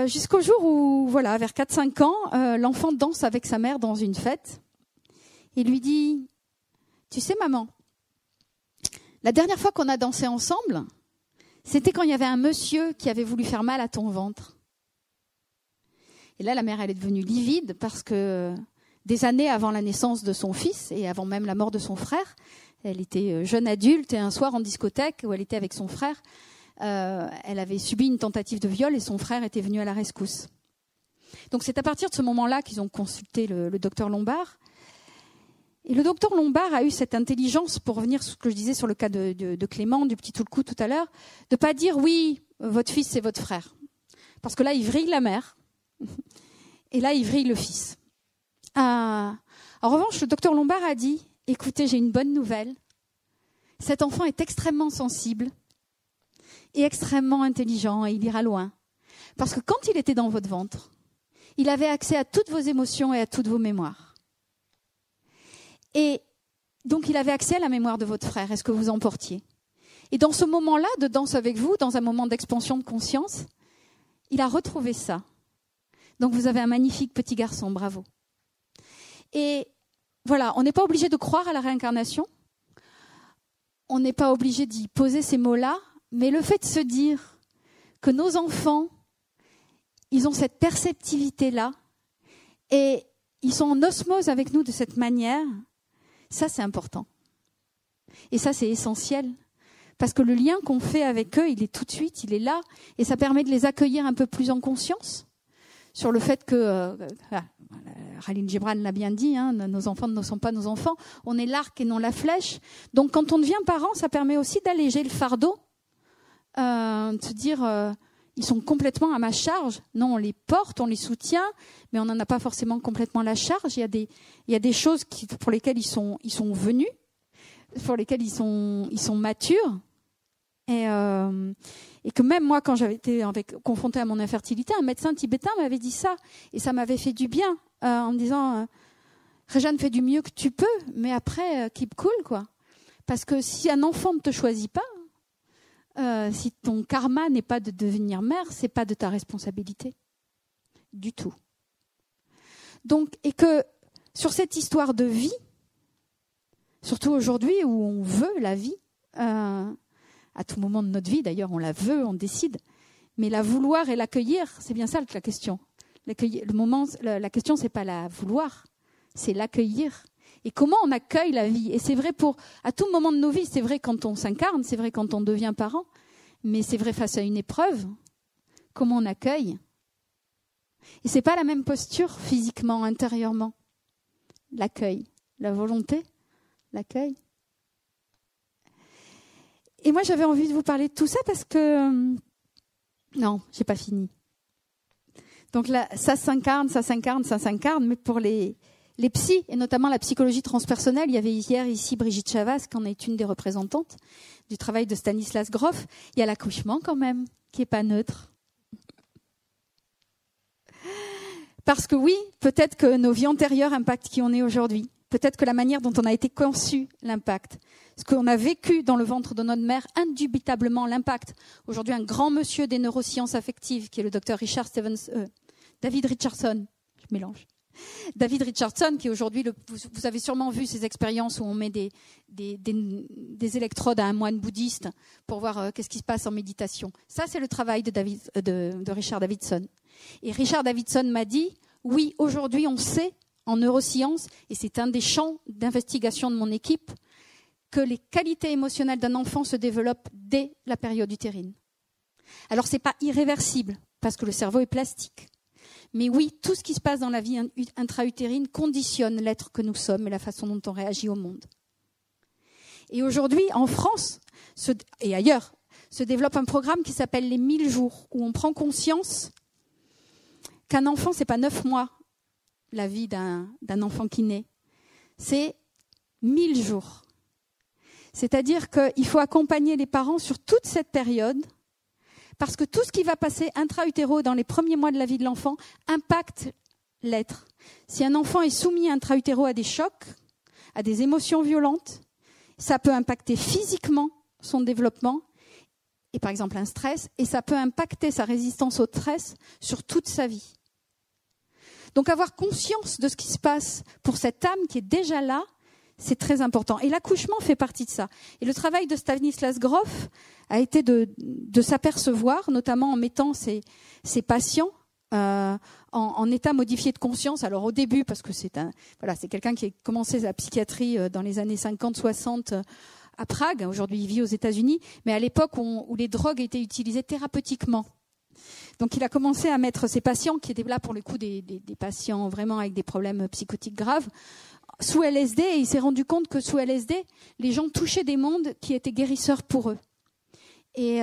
Jusqu'au jour où, voilà, vers 4-5 ans, l'enfant danse avec sa mère dans une fête. Il lui dit « Tu sais, maman, la dernière fois qu'on a dansé ensemble, c'était quand il y avait un monsieur qui avait voulu faire mal à ton ventre. » Et là, la mère, elle est devenue livide parce que des années avant la naissance de son fils et avant même la mort de son frère, elle était jeune adulte et un soir en discothèque où elle était avec son frère, elle avait subi une tentative de viol et son frère était venu à la rescousse. Donc c'est à partir de ce moment-là qu'ils ont consulté le docteur Lombard. Et le docteur Lombard a eu cette intelligence, pour revenir sur ce que je disais sur le cas de Clément, du petit Toulkou tout à l'heure, de ne pas dire « oui, votre fils c'est votre frère ». Parce que là, il vrille la mère et là, il vrille le fils. En revanche, le docteur Lombard a dit « écoutez, j'ai une bonne nouvelle. Cet enfant est extrêmement sensible et extrêmement intelligent et il ira loin. Parce que quand il était dans votre ventre, il avait accès à toutes vos émotions et à toutes vos mémoires. Et donc, il avait accès à la mémoire de votre frère, est-ce que vous en portiez. Et dans ce moment-là, de danse avec vous, dans un moment d'expansion de conscience, il a retrouvé ça. Donc, vous avez un magnifique petit garçon, bravo. Et voilà, on n'est pas obligé de croire à la réincarnation. On n'est pas obligé d'y poser ces mots-là. Mais le fait de se dire que nos enfants, ils ont cette perceptivité-là et ils sont en osmose avec nous de cette manière. Ça, c'est important. Et ça, c'est essentiel. Parce que le lien qu'on fait avec eux, il est tout de suite, il est là. Et ça permet de les accueillir un peu plus en conscience sur le fait que, Khalil Gibran l'a bien dit, hein, nos enfants ne sont pas nos enfants. On est l'arc et non la flèche. Donc quand on devient parent, ça permet aussi d'alléger le fardeau. De se dire, ils sont complètement à ma charge. Non, on les porte, on les soutient, mais on n'en a pas forcément complètement la charge. Il y a des choses pour lesquelles ils sont venus, pour lesquelles ils sont matures. Et que même moi, quand j'avais été confrontée à mon infertilité, un médecin tibétain m'avait dit ça. Et ça m'avait fait du bien, en me disant, Réjeanne, fais du mieux que tu peux, mais après, keep cool, quoi. Parce que si un enfant ne te choisit pas, si ton karma n'est pas de devenir mère, c'est pas de ta responsabilité. Du tout. Donc, et que sur cette histoire de vie, surtout aujourd'hui où on veut la vie, à tout moment de notre vie, d'ailleurs, on la veut, on décide. Mais la vouloir et l'accueillir, c'est bien ça la question. La question, c'est pas la vouloir, c'est l'accueillir. Et comment on accueille la vie. Et c'est vrai à tout moment de nos vies, c'est vrai quand on s'incarne, c'est vrai quand on devient parent, mais c'est vrai face à une épreuve, comment on accueille. Et c'est pas la même posture physiquement, intérieurement. L'accueil, la volonté, l'accueil. Et moi, j'avais envie de vous parler de tout ça parce que... Non, j'ai pas fini. Donc là, ça s'incarne, mais pour les psys, et notamment la psychologie transpersonnelle, il y avait hier ici Brigitte Chavas, qui en est une des représentantes du travail de Stanislas Grof. Il y a l'accouchement quand même, qui est pas neutre. Parce que oui, peut-être que nos vies antérieures impactent qui on est aujourd'hui. Peut-être que la manière dont on a été conçu l'impact. Ce qu'on a vécu dans le ventre de notre mère, indubitablement l'impact. Aujourd'hui, un grand monsieur des neurosciences affectives, qui est le docteur David Richardson, je mélange. David Richardson, qui est aujourd'hui, vous avez sûrement vu ces expériences où on met des électrodes à un moine bouddhiste pour voir qu'est-ce qui se passe en méditation. Ça, c'est le travail de Richard Davidson. Et Richard Davidson m'a dit, oui, aujourd'hui, on sait en neurosciences, et c'est un des champs d'investigation de mon équipe, que les qualités émotionnelles d'un enfant se développent dès la période utérine. Alors, ce n'est pas irréversible, parce que le cerveau est plastique. Mais oui, tout ce qui se passe dans la vie intra-utérine conditionne l'être que nous sommes et la façon dont on réagit au monde. Et aujourd'hui, en France et ailleurs, se développe un programme qui s'appelle les 1000 jours, où on prend conscience qu'un enfant, ce n'est pas 9 mois, la vie d'un enfant qui naît. C'est 1000 jours. C'est-à-dire qu'il faut accompagner les parents sur toute cette période, parce que tout ce qui va passer intra-utéro dans les premiers mois de la vie de l'enfant impacte l'être. Si un enfant est soumis intra-utéro à des chocs, à des émotions violentes, ça peut impacter physiquement son développement, et par exemple un stress, et ça peut impacter sa résistance au stress sur toute sa vie. Donc avoir conscience de ce qui se passe pour cette âme qui est déjà là, c'est très important. Et l'accouchement fait partie de ça. Et le travail de Stanislas Grof a été de s'apercevoir, notamment en mettant ses patients en état modifié de conscience. Alors au début, parce que c'est quelqu'un qui a commencé la psychiatrie dans les années 50-60 à Prague. Aujourd'hui, il vit aux États-Unis. Mais à l'époque où les drogues étaient utilisées thérapeutiquement. Donc il a commencé à mettre ses patients, qui étaient là pour le coup des patients vraiment avec des problèmes psychotiques graves, sous LSD, et il s'est rendu compte que sous LSD, les gens touchaient des mondes qui étaient guérisseurs pour eux. Et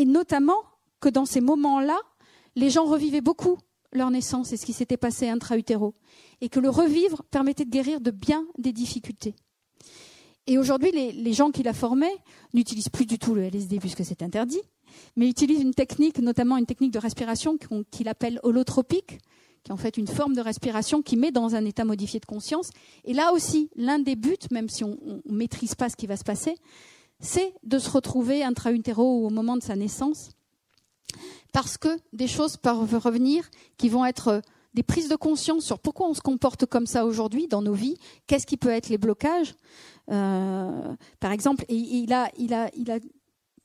notamment que dans ces moments-là, les gens revivaient beaucoup leur naissance et ce qui s'était passé intra-utéro. Et que le revivre permettait de guérir de bien des difficultés. Et aujourd'hui, les gens qu'il a formés n'utilisent plus du tout le LSD puisque c'est interdit, mais utilisent une technique, notamment une technique de respiration qu'il appelle holotropique, qui est en fait une forme de respiration qui met dans un état modifié de conscience. Et là aussi, l'un des buts, même si on ne maîtrise pas ce qui va se passer, c'est de se retrouver intra-utéro au moment de sa naissance, parce que des choses peuvent revenir qui vont être des prises de conscience sur pourquoi on se comporte comme ça aujourd'hui dans nos vies, qu'est-ce qui peut être les blocages. Par exemple, et il a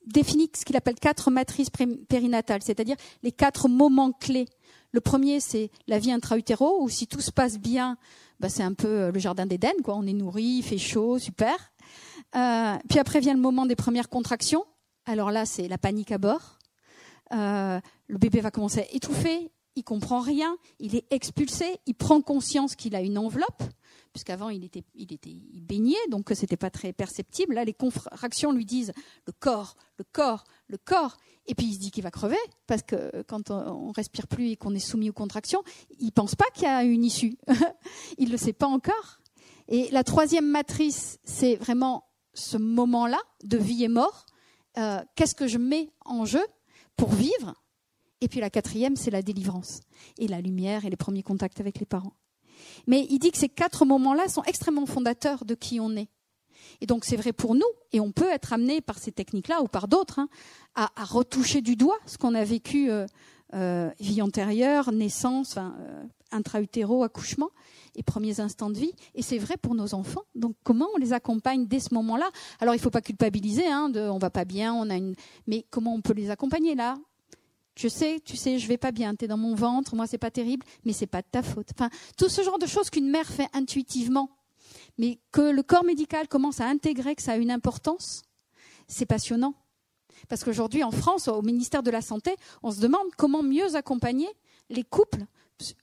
définit ce qu'il appelle 4 matrices périnatales, c'est-à-dire les 4 moments clés. Le premier, c'est la vie intra-utéro, où si tout se passe bien, c'est un peu le jardin d'Éden, quoi. On est nourri, il fait chaud, super. Puis après vient le moment des premières contractions. Alors là, c'est la panique à bord. Le bébé va commencer à étouffer, il comprend rien, il est expulsé, il prend conscience qu'il a une enveloppe, puisqu'avant il baignait, donc c'était pas très perceptible. Là, les contractions lui disent le corps, et puis il se dit qu'il va crever, parce que quand on respire plus et qu'on est soumis aux contractions, il pense pas qu'il y a une issue. Il le sait pas encore. Et la 3e matrice, c'est vraiment ce moment-là de vie et mort. Qu'est-ce que je mets en jeu pour vivre? Et puis la 4e, c'est la délivrance et la lumière et les premiers contacts avec les parents. Mais il dit que ces 4 moments-là sont extrêmement fondateurs de qui on est. Et donc c'est vrai pour nous, et on peut être amené par ces techniques-là ou par d'autres à retoucher du doigt ce qu'on a vécu vie antérieure, naissance, intra-utéro, accouchement et premiers instants de vie. Et c'est vrai pour nos enfants. Donc comment on les accompagne dès ce moment-là? Alors il ne faut pas culpabiliser, on va pas bien, mais comment on peut les accompagner là? Tu sais, je vais pas bien, t'es dans mon ventre, moi c'est pas terrible, mais c'est pas de ta faute. Enfin, tout ce genre de choses qu'une mère fait intuitivement, mais que le corps médical commence à intégrer que ça a une importance, c'est passionnant. Parce qu'aujourd'hui, en France, au ministère de la Santé, on se demande comment mieux accompagner les couples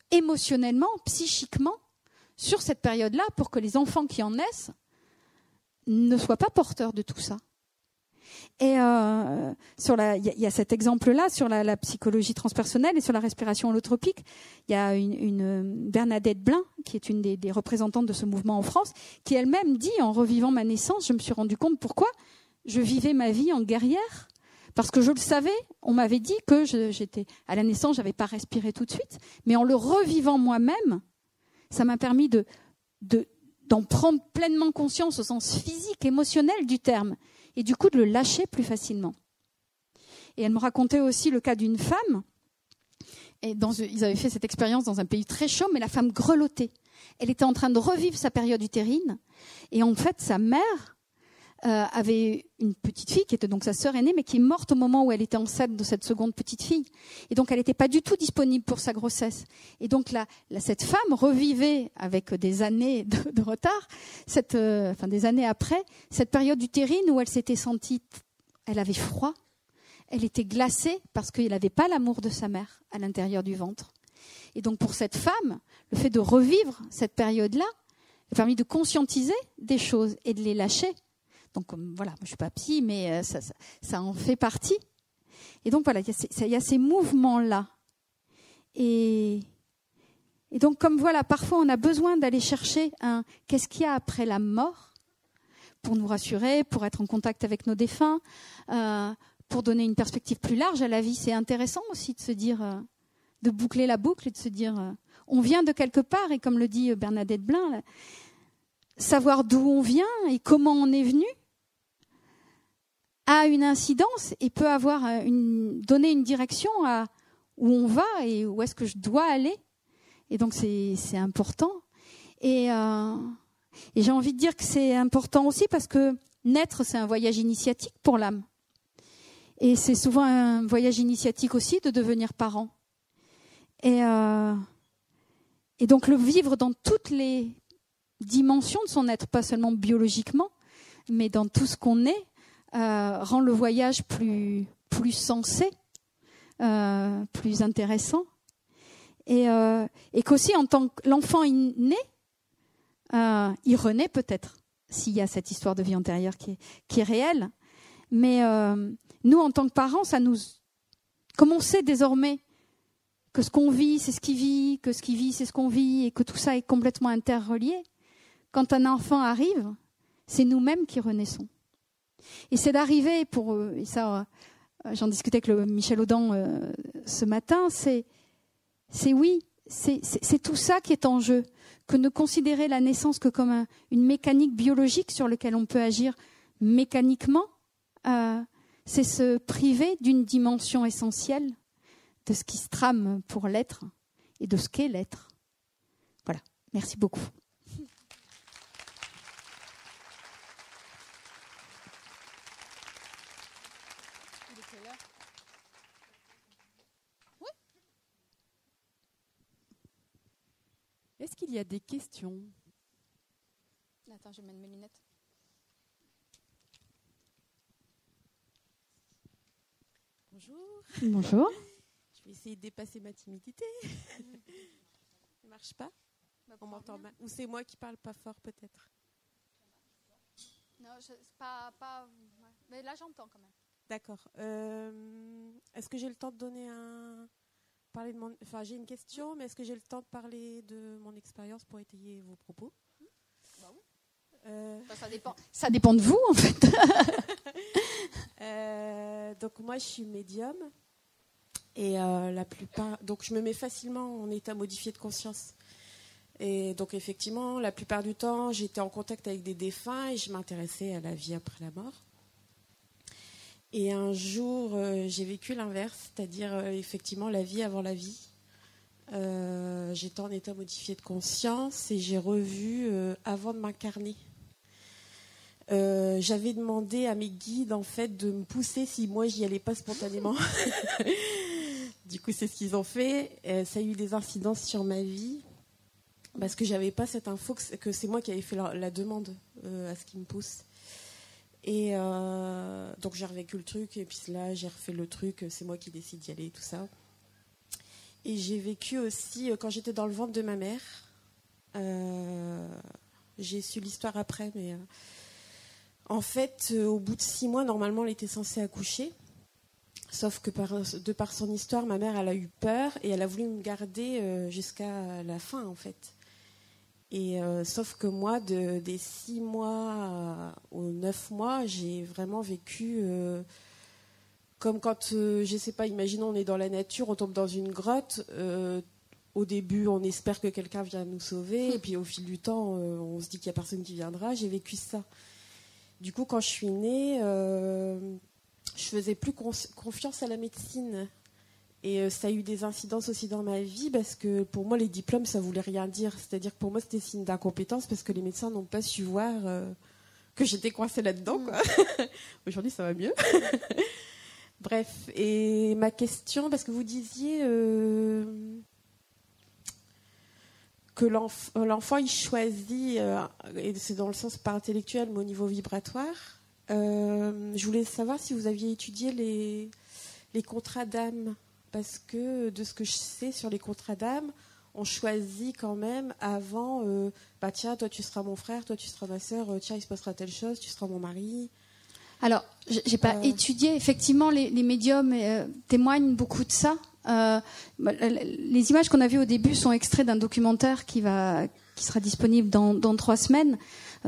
émotionnellement, psychiquement, sur cette période-là, pour que les enfants qui en naissent ne soient pas porteurs de tout ça. Et il y a cet exemple-là sur la psychologie transpersonnelle et sur la respiration holotropique. Il y a une Bernadette Blin, qui est une des représentantes de ce mouvement en France, qui elle-même dit, en revivant ma naissance, je me suis rendu compte pourquoi je vivais ma vie en guerrière. Parce que je le savais, on m'avait dit que j'étais à la naissance, j'avais pas respiré tout de suite, mais en le revivant moi-même, ça m'a permis d'en prendre pleinement conscience au sens physique, émotionnel du terme, et du coup de le lâcher plus facilement. Et elle me racontait aussi le cas d'une femme, et ils avaient fait cette expérience dans un pays très chaud, mais la femme grelottait. Elle était en train de revivre sa période utérine, et en fait sa mère avait une petite fille qui était donc sa sœur aînée, mais qui est morte au moment où elle était enceinte de cette seconde petite fille. Et donc elle n'était pas du tout disponible pour sa grossesse. Et donc cette femme revivait avec des années de retard, des années après, cette période utérine où elle s'était sentie, elle avait froid, elle était glacée parce qu'elle n'avait pas l'amour de sa mère à l'intérieur du ventre. Et donc pour cette femme, le fait de revivre cette période-là a permis de conscientiser des choses et de les lâcher. Donc voilà, je suis pas psy, mais ça en fait partie. Et donc voilà, il y a ces mouvements-là. Et donc comme voilà, parfois on a besoin d'aller chercher qu'est-ce qu'il y a après la mort pour nous rassurer, pour être en contact avec nos défunts, pour donner une perspective plus large à la vie. C'est intéressant aussi de se dire, de boucler la boucle et de se dire, on vient de quelque part, et comme le dit Bernadette Blin, savoir d'où on vient et comment on est venu a une incidence et peut donner une direction à où on va et où est-ce que je dois aller. Et donc c'est important. Et j'ai envie de dire que c'est important aussi parce que naître, c'est un voyage initiatique pour l'âme. Et c'est souvent un voyage initiatique aussi de devenir parent. Et donc le vivre dans toutes les dimensions de son être, pas seulement biologiquement, mais dans tout ce qu'on est, rend le voyage plus sensé, plus intéressant. Et qu'aussi, en tant que l'enfant né, il renaît peut-être, s'il y a cette histoire de vie antérieure qui est réelle. Mais nous, en tant que parents, comme on sait désormais que ce qu'on vit, c'est ce qu'il vit, que ce qu'il vit, c'est ce qu'on vit, et que tout ça est complètement interrelié, quand un enfant arrive, c'est nous-mêmes qui renaissons. Et c'est d'arriver, et ça, j'en discutais avec Michel Audin ce matin, c'est tout ça qui est en jeu, que ne considérer la naissance que comme une mécanique biologique sur laquelle on peut agir mécaniquement, c'est se priver d'une dimension essentielle de ce qui se trame pour l'être et de ce qu'est l'être. Voilà, merci beaucoup. Est-ce qu'il y a des questions ? Attends, je vais mettre mes lunettes. Bonjour. Bonjour. Je vais essayer de dépasser ma timidité. Ça ne marche pas ? On m'entend mal. Ou c'est moi qui parle pas fort peut-être ? Non, c'est pas. Ouais. Mais là, j'entends quand même. D'accord. Est-ce que j'ai le temps de donner parler de mon... Enfin, j'ai une question, mais est-ce que j'ai le temps de parler de mon expérience pour étayer vos propos ? Bah oui. Ça dépend. Ça dépend de vous, en fait. Donc moi, je suis médium. Et la plupart... Donc, je me mets facilement en état modifié de conscience. Et donc, effectivement, la plupart du temps, j'étais en contact avec des défunts et je m'intéressais à la vie après la mort. Et un jour, j'ai vécu l'inverse, c'est-à-dire, effectivement, la vie avant la vie. J'étais en état modifié de conscience et j'ai revu avant de m'incarner. J'avais demandé à mes guides, en fait, de me pousser si moi, j'y allais pas spontanément. Du coup, c'est ce qu'ils ont fait. Ça a eu des incidences sur ma vie. Parce que j'avais pas cette info que c'est moi qui avais fait la demande à ce qu'ils me poussent. Et donc j'ai revécu le truc et puis là j'ai refait le truc, c'est moi qui décide d'y aller, tout ça. Et j'ai vécu aussi quand j'étais dans le ventre de ma mère. J'ai su l'histoire après, mais en fait au bout de 6 mois normalement elle était censée accoucher. Sauf que de par son histoire, ma mère elle a eu peur et elle a voulu me garder jusqu'à la fin en fait. Et sauf que moi, des 6 mois aux 9 mois, j'ai vraiment vécu comme quand, je sais pas, imaginons on est dans la nature, on tombe dans une grotte. Au début, on espère que quelqu'un vient nous sauver. Et puis au fil du temps, on se dit qu'il n'y a personne qui viendra. J'ai vécu ça. Du coup, quand je suis née, je faisais plus confiance à la médecine. Et ça a eu des incidences aussi dans ma vie parce que pour moi, les diplômes, ça voulait rien dire. C'est-à-dire que pour moi, c'était signe d'incompétence parce que les médecins n'ont pas su voir que j'étais coincée là-dedans, quoi. Aujourd'hui, ça va mieux. Bref, et ma question, parce que vous disiez que l'enfant, il choisit, et c'est dans le sens pas intellectuel, mais au niveau vibratoire. Je voulais savoir si vous aviez étudié les contrats d'âme. Parce que de ce que je sais sur les contrats d'âme, on choisit quand même avant, tiens, toi tu seras mon frère, toi tu seras ma sœur, tiens, il se passera telle chose, tu seras mon mari. Alors, j'ai pas étudié. Effectivement, les médiums témoignent beaucoup de ça. Les images qu'on a vues au début sont extraits d'un documentaire qui sera disponible dans 3 semaines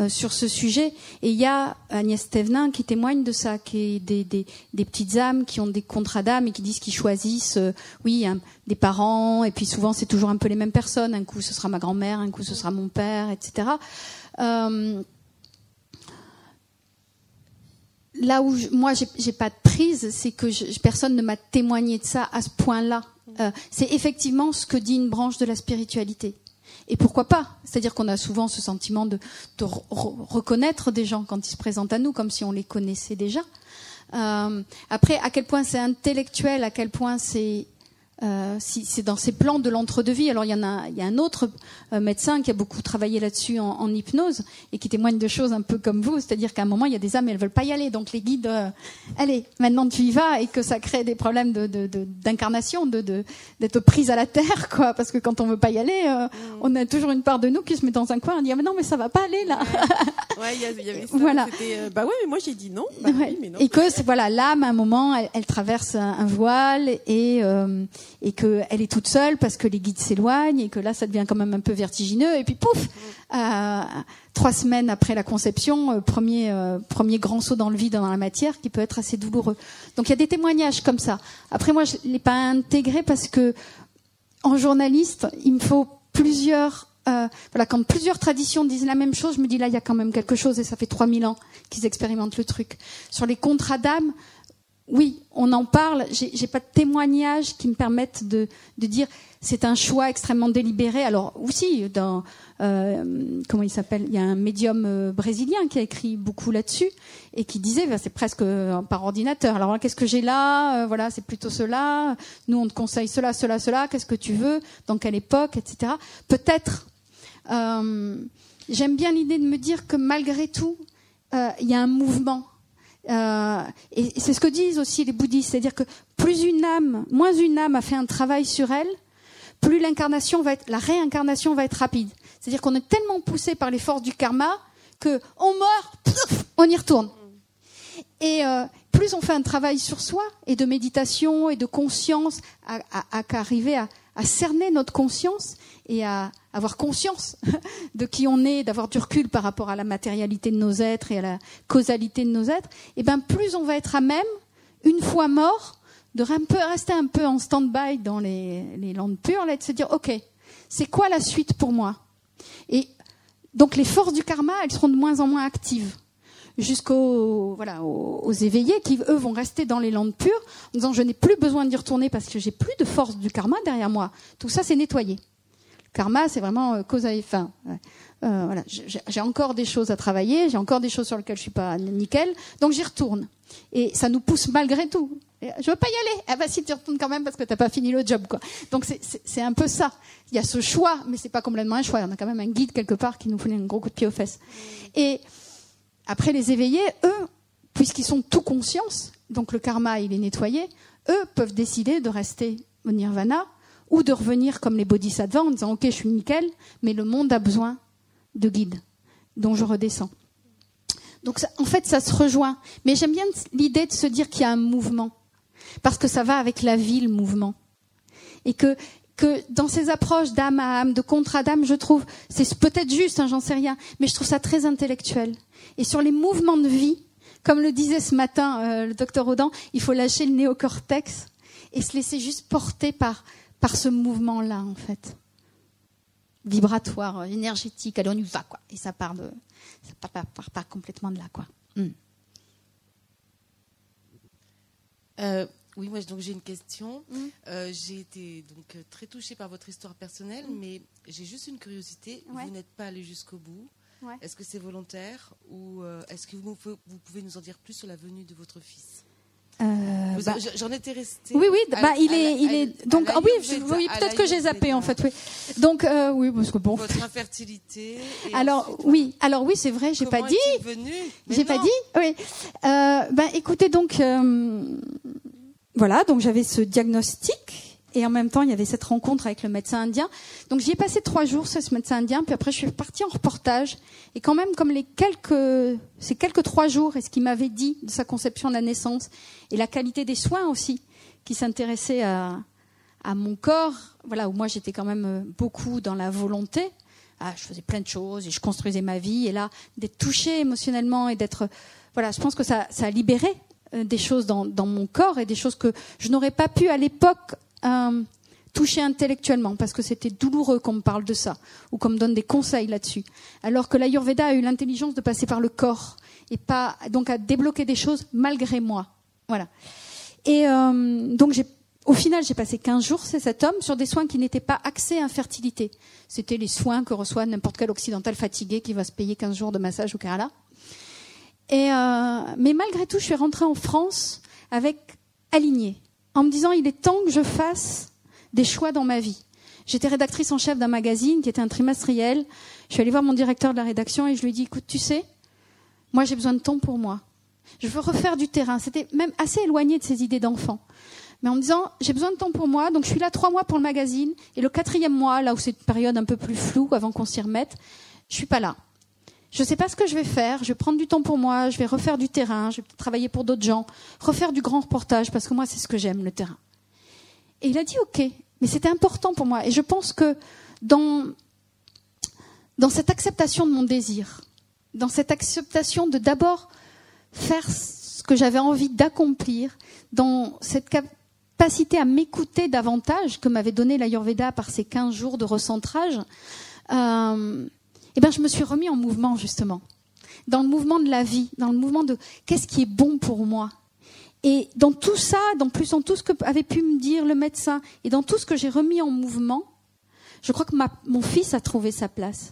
sur ce sujet. Et il y a Agnès Thévenin qui témoigne de ça, qui est des petites âmes qui ont des contrats d'âme et qui disent qu'ils choisissent, des parents. Et puis souvent, c'est toujours un peu les mêmes personnes. Un coup, ce sera ma grand-mère, un coup, ce sera mon père, etc. Là où moi j'ai pas de prise, c'est que personne ne m'a témoigné de ça à ce point-là. C'est effectivement ce que dit une branche de la spiritualité. Et pourquoi pas ? C'est-à-dire qu'on a souvent ce sentiment de reconnaître des gens quand ils se présentent à nous, comme si on les connaissait déjà. Après, à quel point c'est intellectuel, à quel point c'est si c'est dans ces plans de l'entre-deux-vie. Alors il y a un autre médecin qui a beaucoup travaillé là-dessus en hypnose et qui témoigne de choses un peu comme vous, c'est-à-dire qu'à un moment il y a des âmes, elles veulent pas y aller, donc les guides, allez, maintenant tu y vas, et que ça crée des problèmes d'incarnation, d'être prise à la terre, quoi, parce que quand on veut pas y aller, on a toujours une part de nous qui se met dans un coin, on dit mais non, mais ça va pas aller là. Ouais, il y avait ça. Voilà. C'était, mais moi j'ai dit non. Oui, mais non. Et que l'âme à un moment, elle traverse un voile et que elle est toute seule parce que les guides s'éloignent et que là ça devient quand même un peu vertigineux, et puis pouf, 3 semaines après la conception, premier grand saut dans le vide, dans la matière, qui peut être assez douloureux. Donc il y a des témoignages comme ça. Après moi je l'ai pas intégré parce que en journaliste il me faut plusieurs quand plusieurs traditions disent la même chose, je me dis là il y a quand même quelque chose, et ça fait 3000 ans qu'ils expérimentent le truc. Sur les contrats d'âme, oui, on en parle. J'ai pas de témoignages qui me permettent de dire c'est un choix extrêmement délibéré. Alors aussi dans comment il s'appelle, il y a un médium brésilien qui a écrit beaucoup là-dessus et qui disait c'est presque par ordinateur. Alors qu'est-ce que j'ai là, voilà, c'est plutôt cela. Nous on te conseille cela, qu'est-ce que tu veux, dans quelle époque, etc. Peut-être J'aime bien l'idée de me dire que malgré tout, il y a un mouvement. Et c'est ce que disent aussi les bouddhistes, c'est-à-dire que moins une âme a fait un travail sur elle, plus la réincarnation va être rapide. C'est-à-dire qu'on est tellement poussé par les forces du karma que on meurt, on y retourne. Et plus on fait un travail sur soi et de méditation et de conscience, à arriver à cerner notre conscience et à avoir conscience de qui on est, d'avoir du recul par rapport à la matérialité de nos êtres et à la causalité de nos êtres, et ben plus on va être à même, une fois mort, de rester un peu en stand-by dans les landes pures, là, de se dire ok, c'est quoi la suite pour moi? Et donc les forces du karma, elles seront de moins en moins actives, jusqu'aux éveillés qui, eux, vont rester dans les landes pures, en disant je n'ai plus besoin d'y retourner parce que j'ai plus de force du karma derrière moi. Tout ça, c'est nettoyé. Le karma, c'est vraiment cause à effet. Voilà, j'ai encore des choses à travailler, j'ai encore des choses sur lesquelles je suis pas nickel, donc j'y retourne. Et ça nous pousse malgré tout. Et je veux pas y aller. Ah bah si, tu retournes quand même parce que t'as pas fini le job, quoi. Donc c'est un peu ça. Il y a ce choix, mais c'est pas complètement un choix. On a quand même un guide quelque part qui nous fout un gros coup de pied aux fesses. Et après, les éveillés, eux, puisqu'ils sont tout conscience, donc le karma, il est nettoyé, eux peuvent décider de rester au nirvana ou de revenir comme les bodhisattvas en disant « Ok, je suis nickel, mais le monde a besoin de guides, dont je redescends. » Donc, en fait, ça se rejoint. Mais j'aime bien l'idée de se dire qu'il y a un mouvement, parce que ça va avec la vie, le mouvement. Et que dans ces approches d'âme à âme, de contrat d'âme, je trouve, c'est peut-être juste, j'en sais rien, mais je trouve ça très intellectuel. Et sur les mouvements de vie, comme le disait ce matin le docteur Audin, il faut lâcher le néocortex et se laisser juste porter par ce mouvement-là, en fait. Vibratoire, énergétique, allez, on y va, quoi. Et ça part complètement de là, quoi. Oui, moi donc j'ai une question. J'ai été donc très touchée par votre histoire personnelle, mais j'ai juste une curiosité. Ouais. Vous n'êtes pas allé jusqu'au bout. Ouais. Est-ce que c'est volontaire ou est-ce que vous pouvez nous en dire plus sur la venue de votre fils? J'en étais restée. Oui, il est donc oui, peut-être que j'ai zappé en fait. Oui. Donc oui, parce que bon. Votre infertilité. Alors c'est vrai, j'ai pas dit. J'ai pas dit. Oui. Écoutez donc. Voilà, donc j'avais ce diagnostic et en même temps il y avait cette rencontre avec le médecin indien. Donc j'y ai passé 3 jours, ce médecin indien, puis après je suis partie en reportage. Et quand même, comme ces quelques 3 jours et ce qu'il m'avait dit de sa conception de la naissance et la qualité des soins aussi, qui s'intéressaient à mon corps, voilà, où moi j'étais quand même beaucoup dans la volonté. Je faisais plein de choses et je construisais ma vie. Et là, d'être touchée émotionnellement et d'être, voilà, je pense que ça a libéré des choses dans mon corps et des choses que je n'aurais pas pu à l'époque toucher intellectuellement parce que c'était douloureux qu'on me parle de ça ou qu'on me donne des conseils là-dessus. Alors que l'Ayurveda a eu l'intelligence de passer par le corps et pas donc à débloquer des choses malgré moi. Voilà. Et donc au final, j'ai passé 15 jours, c'est cet homme, sur des soins qui n'étaient pas axés à infertilité. C'était les soins que reçoit n'importe quel occidental fatigué qui va se payer 15 jours de massage au Kerala. Mais malgré tout, je suis rentrée en France avec alignée, en me disant il est temps que je fasse des choix dans ma vie. J'étais rédactrice en chef d'un magazine qui était un trimestriel. Je suis allée voir mon directeur de la rédaction et je lui ai dit écoute, tu sais, moi j'ai besoin de temps pour moi. Je veux refaire du terrain. C'était même assez éloigné de ces idées d'enfant. Mais en me disant j'ai besoin de temps pour moi, donc je suis là 3 mois pour le magazine et le 4e mois, là où c'est une période un peu plus floue avant qu'on s'y remette, je suis pas là. Je ne sais pas ce que je vais faire, je vais prendre du temps pour moi, je vais refaire du terrain, je vais travailler pour d'autres gens, refaire du grand reportage, parce que moi, c'est ce que j'aime, le terrain. Et il a dit OK, mais c'était important pour moi. Et je pense que dans cette acceptation de mon désir, dans cette acceptation de d'abord faire ce que j'avais envie d'accomplir, dans cette capacité à m'écouter davantage que m'avait donné l'Ayurveda par ces 15 jours de recentrage, je me suis remis en mouvement, justement. Dans le mouvement de la vie, dans le mouvement de qu'est-ce qui est bon pour moi. Et dans tout ça, dans tout ce que avait pu me dire le médecin, et dans tout ce que j'ai remis en mouvement, je crois que mon fils a trouvé sa place.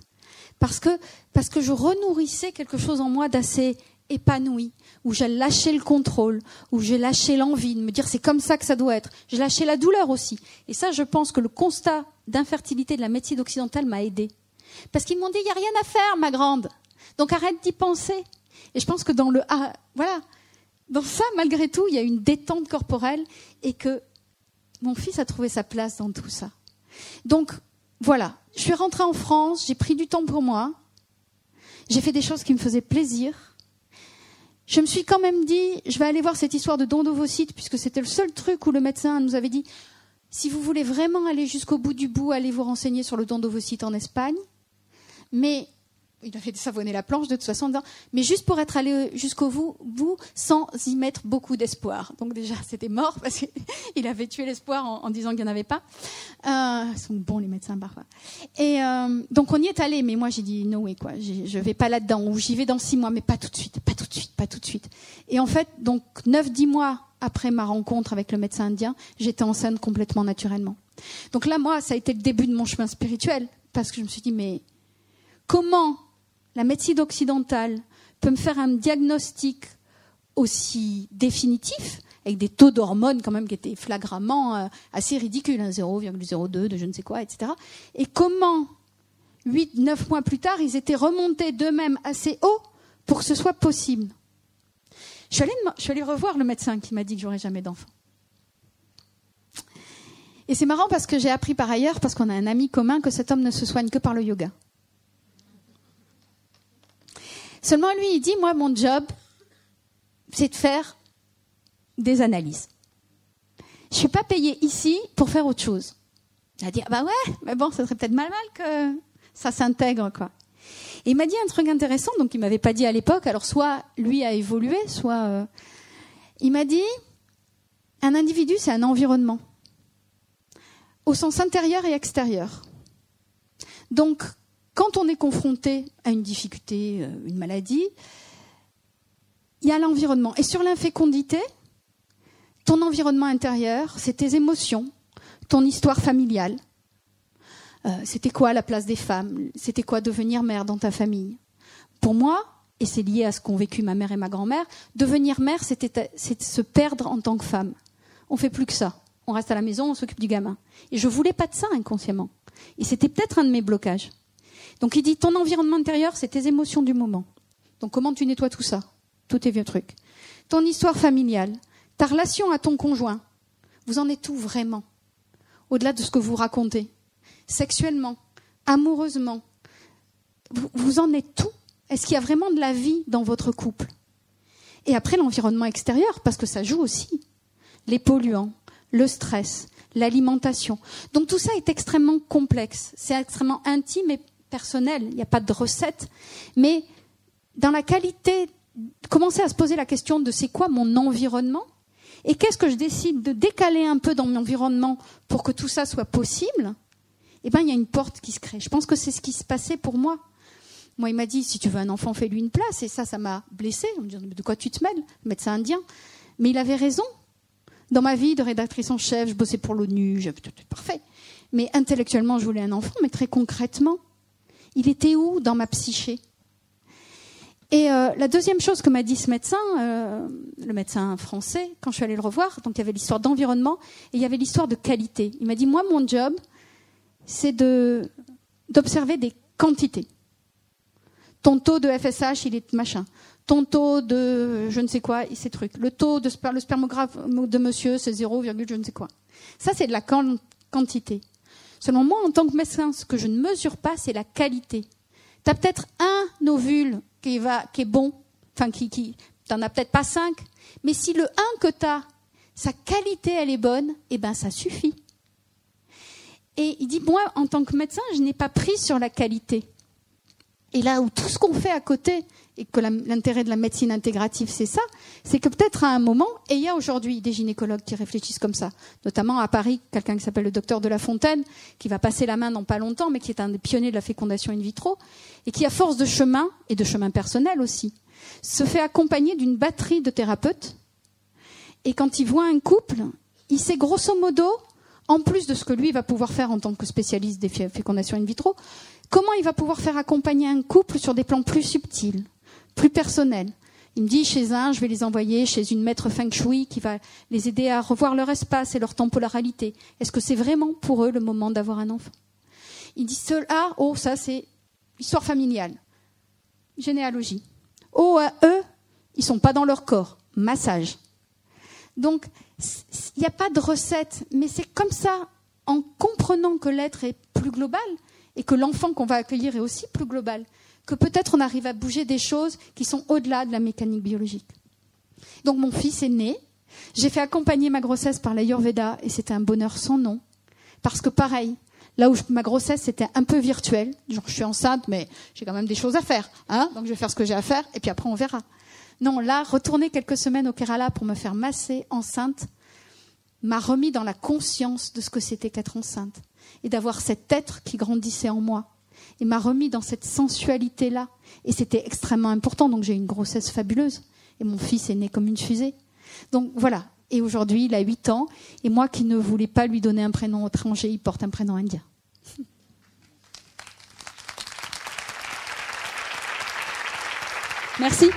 Parce que je renourrissais quelque chose en moi d'assez épanoui, où j'ai lâché le contrôle, où j'ai lâché l'envie de me dire c'est comme ça que ça doit être. J'ai lâché la douleur aussi. Et ça, je pense que le constat d'infertilité de la médecine occidentale m'a aidée. Parce qu'ils m'ont dit, il n'y a rien à faire, ma grande. Donc arrête d'y penser. Et je pense que dans ça, malgré tout, il y a une détente corporelle et que mon fils a trouvé sa place dans tout ça. Donc, voilà. Je suis rentrée en France, j'ai pris du temps pour moi. J'ai fait des choses qui me faisaient plaisir. Je me suis quand même dit, je vais aller voir cette histoire de don d'ovocytes, puisque c'était le seul truc où le médecin nous avait dit, si vous voulez vraiment aller jusqu'au bout du bout, allez vous renseigner sur le don d'ovocytes en Espagne. Mais il avait savonné la planche de toute façon, mais juste pour être allé jusqu'au bout sans y mettre beaucoup d'espoir. Donc déjà, c'était mort parce qu'il avait tué l'espoir en disant qu'il n'y en avait pas. Ils sont bons les médecins parfois. Et donc on y est allé, mais moi j'ai dit no way, quoi. Je vais pas là-dedans, ou j'y vais dans 6 mois, mais pas tout de suite. Et en fait, donc 9-10 mois après ma rencontre avec le médecin indien, j'étais enceinte complètement naturellement. Donc là, moi, ça a été le début de mon chemin spirituel, parce que je me suis dit, mais comment la médecine occidentale peut me faire un diagnostic aussi définitif, avec des taux d'hormones quand même qui étaient flagramment assez ridicules, 0,02 de je ne sais quoi, etc. Et comment, 8-9 mois plus tard, ils étaient remontés d'eux-mêmes assez haut pour que ce soit possible. Je suis allée revoir le médecin qui m'a dit que j'aurais jamais d'enfant. Et c'est marrant parce que j'ai appris par ailleurs, parce qu'on a un ami commun, que cet homme ne se soigne que par le yoga. Seulement, lui, il dit, moi, mon job, c'est de faire des analyses. Je ne suis pas payée ici pour faire autre chose. Il a dit, bah ouais, mais bon, ça serait peut-être mal que ça s'intègre, quoi. Et il m'a dit un truc intéressant, donc il ne m'avait pas dit à l'époque, alors soit lui a évolué, soit... Il m'a dit, un individu, c'est un environnement, au sens intérieur et extérieur. Donc, quand on est confronté à une difficulté, une maladie, il y a l'environnement. Et sur l'infécondité, ton environnement intérieur, c'est tes émotions, ton histoire familiale. C'était quoi la place des femmes? C'était quoi devenir mère dans ta famille? Pour moi, et c'est lié à ce qu'ont vécu ma mère et ma grand-mère, devenir mère, c'est se perdre en tant que femme. On fait plus que ça. On reste à la maison, on s'occupe du gamin. Et je voulais pas de ça inconsciemment. Et c'était peut-être un de mes blocages. Donc il dit, ton environnement intérieur, c'est tes émotions du moment. Donc comment tu nettoies tout ça? Tous tes vieux trucs. Ton histoire familiale, ta relation à ton conjoint, vous en êtes où vraiment? Au-delà de ce que vous racontez. Sexuellement, amoureusement, vous en êtes où? Est-ce qu'il y a vraiment de la vie dans votre couple? Et après l'environnement extérieur, parce que ça joue aussi. Les polluants, le stress, l'alimentation. Donc tout ça est extrêmement complexe. C'est extrêmement intime et personnel, il n'y a pas de recette, mais dans la qualité, commencer à se poser la question de c'est quoi mon environnement et qu'est-ce que je décide de décaler un peu dans mon environnement pour que tout ça soit possible, eh ben, il y a une porte qui se crée. Je pense que c'est ce qui se passait pour moi. Moi, il m'a dit, si tu veux un enfant, fais-lui une place, et ça m'a blessée. On me dit, de quoi tu te mêles, médecin indien? Mais il avait raison. Dans ma vie de rédactrice en chef, je bossais pour l'ONU, parfait. Mais intellectuellement, je voulais un enfant, mais très concrètement, il était où dans ma psyché? Et la deuxième chose que m'a dit ce médecin, le médecin français, quand je suis allée le revoir, donc il y avait l'histoire d'environnement et il y avait l'histoire de qualité. Il m'a dit, moi, mon job, c'est d'observer des quantités. Ton taux de FSH, il est machin. Ton taux de je ne sais quoi, ces trucs. Le taux de le spermographe de monsieur, c'est 0, je ne sais quoi. Ça, c'est de la quantité. Selon moi, en tant que médecin, ce que je ne mesure pas, c'est la qualité. Tu as peut-être un ovule qui est bon, enfin, t'en as peut-être pas 5, mais si le 1 que tu as, sa qualité, elle est bonne, eh ben, ça suffit. Et il dit, moi, en tant que médecin, je n'ai pas pris sur la qualité. Et là où tout ce qu'on fait à côté, et que l'intérêt de la médecine intégrative, c'est ça, c'est que peut-être à un moment, et il y a aujourd'hui des gynécologues qui réfléchissent comme ça, notamment à Paris, quelqu'un qui s'appelle le docteur de La Fontaine, qui va passer la main dans pas longtemps, mais qui est un des pionniers de la fécondation in vitro, et qui, à force de chemin, et de chemin personnel aussi, se fait accompagner d'une batterie de thérapeutes, et quand il voit un couple, il sait grosso modo, en plus de ce que lui va pouvoir faire en tant que spécialiste des fécondations in vitro, comment il va pouvoir faire accompagner un couple sur des plans plus subtils, plus personnels. Il me dit, chez un, je vais les envoyer chez une maître feng shui qui va les aider à revoir leur espace et leur temporalité. Est-ce que c'est vraiment pour eux le moment d'avoir un enfant? Il dit, ça c'est histoire familiale, généalogie. O à E, ils sont pas dans leur corps, massage. Donc, il n'y a pas de recette, mais c'est comme ça, en comprenant que l'être est plus global et que l'enfant qu'on va accueillir est aussi plus global, que peut-être on arrive à bouger des choses qui sont au-delà de la mécanique biologique. Donc mon fils est né, j'ai fait accompagner ma grossesse par l'Ayurveda et c'était un bonheur sans nom, parce que pareil, là où ma grossesse c'était un peu virtuel, genre je suis enceinte mais j'ai quand même des choses à faire, hein, donc je vais faire ce que j'ai à faire et puis après on verra. Non, là, retourner quelques semaines au Kerala pour me faire masser enceinte m'a remis dans la conscience de ce que c'était qu'être enceinte et d'avoir cet être qui grandissait en moi et m'a remis dans cette sensualité-là. Et c'était extrêmement important, donc j'ai eu une grossesse fabuleuse et mon fils est né comme une fusée. Donc voilà, et aujourd'hui il a 8 ans et moi qui ne voulais pas lui donner un prénom étranger, il porte un prénom indien. Merci.